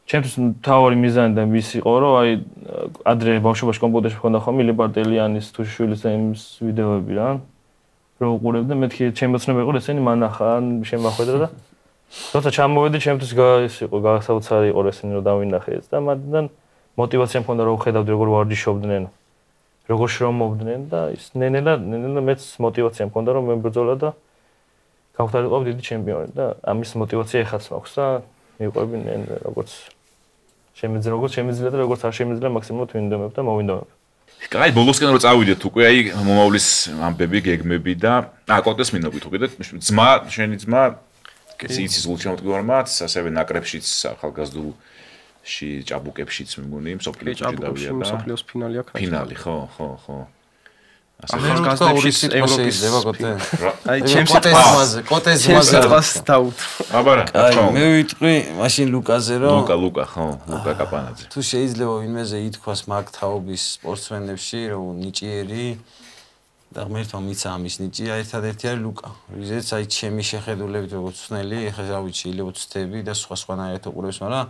ჩემთვის თავი მიზანი და ვის იყო რომ აი ადრე ბავშვობაში კომპიუტერში მქონდა ხოლმე ლიბრატელიანის თუ შვილის ვიდეოები რა რო უყურებდა მეთქი ჩემი მოცნება იყო ესენი მანახან შემახვედრა და თორსა ჩამოვედი ჩემთვის ის იყო გასაოცარი იყო ესენი რომ დავინახე ეს და მათთან мотивация მქონდა რომ ხედავდი როგორ ვარჯიშობდნენ როგორ შრომობდნენ და ის ნენელა მეც мотивация მქონდა რომ მებრძოლა და გავხდარიყავ დიდი ჩემპიონი და ამის мотивация ეხაც მაქვს და მიყვები როგორც შემიძლია და როგორც არ შემიძლია მაქსიმუმად ვინდომებ და მოვინდომებ. კაი, ბოლოსკენ რო წავიდეთ უკვე აი მომავლის ამბები, გეგმები და კოტეს მინობით უკვე და შენი ძმა იცის გულშემატკივარმაც, ასევე ნაკრებშიც ახალგაზრდულში ჭაბუკებშიც მეგონი მსოფლიოში დავია და მსოფლიოს ფინალი აქ. ფინალი, ხო. ახალგაზრდებშიც ევროპის კოტე. აი ჩემს კოტეს მაზე დაუთ. აბარა, მე ვიტყვი მაშინ ლუკაზე რომ ლუკა კაპანაძე. თუ შეიძლება ვინმეზე ითქვას მაგ თაობის სპორტსმენებში რომ ნიჭიერი და ღმერთმა მიცა ამის ნიჭია ერთადერთი არის ლუკა. რიზეც აი ჩემი შეხედულებით როგორც ხსნელი, ეხლა რა ვიცი, ილევ ცდები და სხვანაირად უყურებს, მაგრამ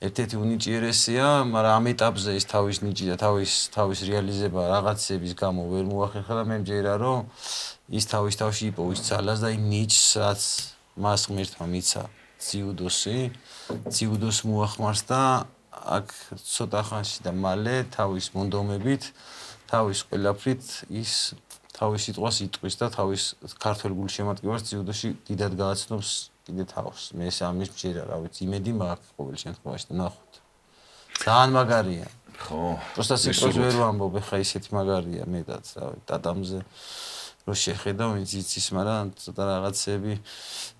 ერთ-ერთი უნიჭიერესია, მაგრამ ამ ეტაპზე ის თავის ნიჭი და თავის რეალიზება რაღაცების გამო ვერ მოახერხა და მე მჯერა რომ ის თავში იპოვის ძალას და იმ ნიჭს რაც მას ღმერთმა მიცა ძიუდოს მოახმარს და აქ ცოტა ხანში და მალე თავის მონდომებით თავის ყველაფრით ის თავის სიტყვას იტყვის და თავის ქართველ გულშემატკივარს ძიუდოში დიდად გააცნობს კიდე თავს. მე ეს ამის მჯერა, რა ვიცი, იმედი მაქვს ყოველ შემთხვევაში და ნახოთ. ძალიან მაგარია. ხო. просто სიტყვას ვერ ვამბობ, ხა ისეთი მაგარია მეტად, რა ვიცი, დადამზე რო შეხედავ, ვინც იცის, მაგრამ ცოტა რაღაცები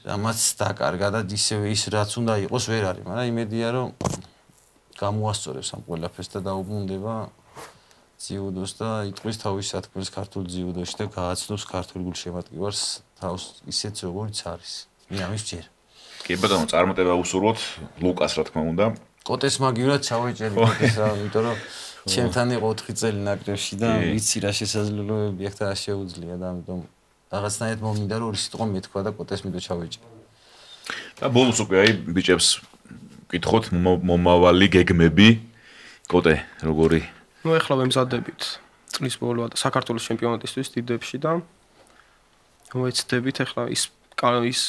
რამაც დაკარგა და ისევე ის რაც უნდა იყოს ვერ არის, მაგრამ იმედია რომ გამოასწორებს ამ ყველაფერს და დაუბრუნდება ძიუდოს და იტყვის თავის სათქმელს ქართულ ძიუდოში და გააცნობს ქართულ გულშემატკივარს თავს ისეთ როგორც არის. მე ამის ჯერ. კი ბატონო, წარმატება უსურვოთ ლუკას რა თქმა უნდა. კოტეს მაგივრად ჩავეჭერი კოტეს რა, იმიტომ რომ ჩემთან იყო 4 წელი ნაკრებში და ვიცი რა შესაძლებლობები აქვს და რა შეუძლია და ამიტომ რაღაცნაირად მომინდა რომ ორი სიტყვა მეთქვა და კოტეს მიდო ჩავეჭერი. და ბოლოს უკვე აი ბიჭებს ვკითხოთ მომავალი გეგმები. კოტე, როგორი? ნუ ეხლა ვემზადებით წლის ბოლოა და საქართველოს ჩემპიონატისთვის დიდებში და მოეცდებით ეხლა ის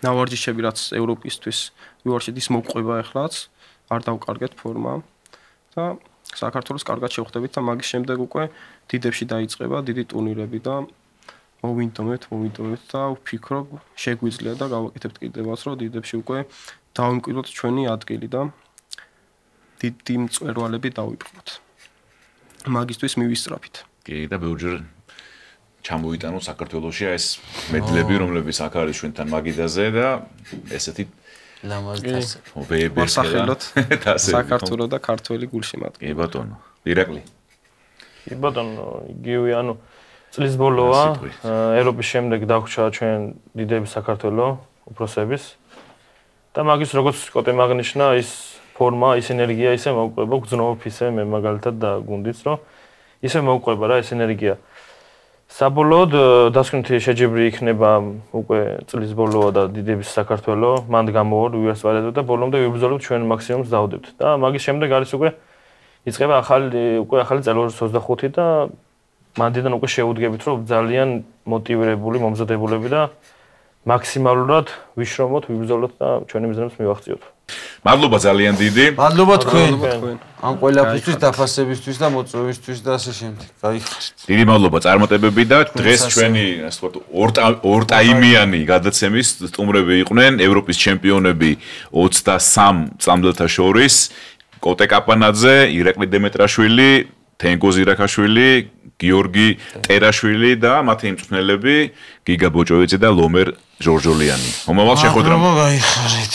ნავარჯიშები რაც ევროპისთვის ვივარჩეთ ის მოგყვება ეხლაც არ დავკარგეთ ფორმა და საქართველოს კარგად შევხვდებით და მაგის შემდეგ უკვე დიდებში დაიწყება დიდი ტურნირები და მოვინდომეთ და ვფიქრობ შეგვიძლია და გავაკეთებთ კიდევაც რომ დიდებში უკვე დავიმკვიდროთ ჩვენი ადგილი და დიდი მწვერვალები დავიპყროთ. მაგისთვის მივისწრაფით. კი და ბევრჯერ ჩამოიტანო საქართველოში ეს მედლები რომლებიც აქ არის ჩვენთან მაგიდაზე და ესეთი ლამაზდას მოსახელოთ საქართველოს და ქართველი გულშემატკივარი. კი ბატონო, ირაკლი. კი ბატონო, იგივე ანუ წლის ბოლოა ევროპის შემდეგ დაგვრჩა ჩვენ დიდების საქართველოს უფროსების და მაგის როგორც კოტე მაგნიშნა ის ფორმა, ის ენერგია ისე მოვყვება, გძნობ ისე მე მაგალითად და გუნდიც რომ ისე მოვყვება რა ეს ენერგია. საბოლოოდ დასკვნითი შეჯიბრი იქნება უკვე წლის ბოლოა და დიდების საქართველოს, მანდ გამოვარ უიასპარეზო და ბოლომდე ვიბრძოლებთ ჩვენ მაქსიმუმს დავდებთ. და მაგის შემდეგ არის უკვე იწყება ახალი წელიწადის 25 და მანდიდან უკვე შეუდგებით რომ ძალიან მოტივირებული, მომზადებულები და მაქსიმალურად ვიშრომოთ, ვიბრძოლოთ და ჩვენი მიზნებს მივახციოთ. მადლობა ძალიან დიდი. მადლობა თქვენ. ამ ყველაფრისთვის, დაფასებისთვის და მოწვევისთვის და ასე შემდეგ. გაიხარეთ. დიდი მადლობა წარმატებები და დღეს ჩვენი ასე ვთქვათ ორტაიმიანი გადაცემის სტუმრები იყვნენ ევროპის ჩემპიონები 23 წამლელთა შორის კოტე კაპანაძე, ირაკლი დემეტრაშვილი, თენგო ზირაქაშვილი, გიორგი ტერაშვილი და მათი მწვრთნელები გიგა ბოჭოვიძე და ლომერ ჟორჟოლიანი. მომავალ შეხვედრამდე. გაიხარეთ.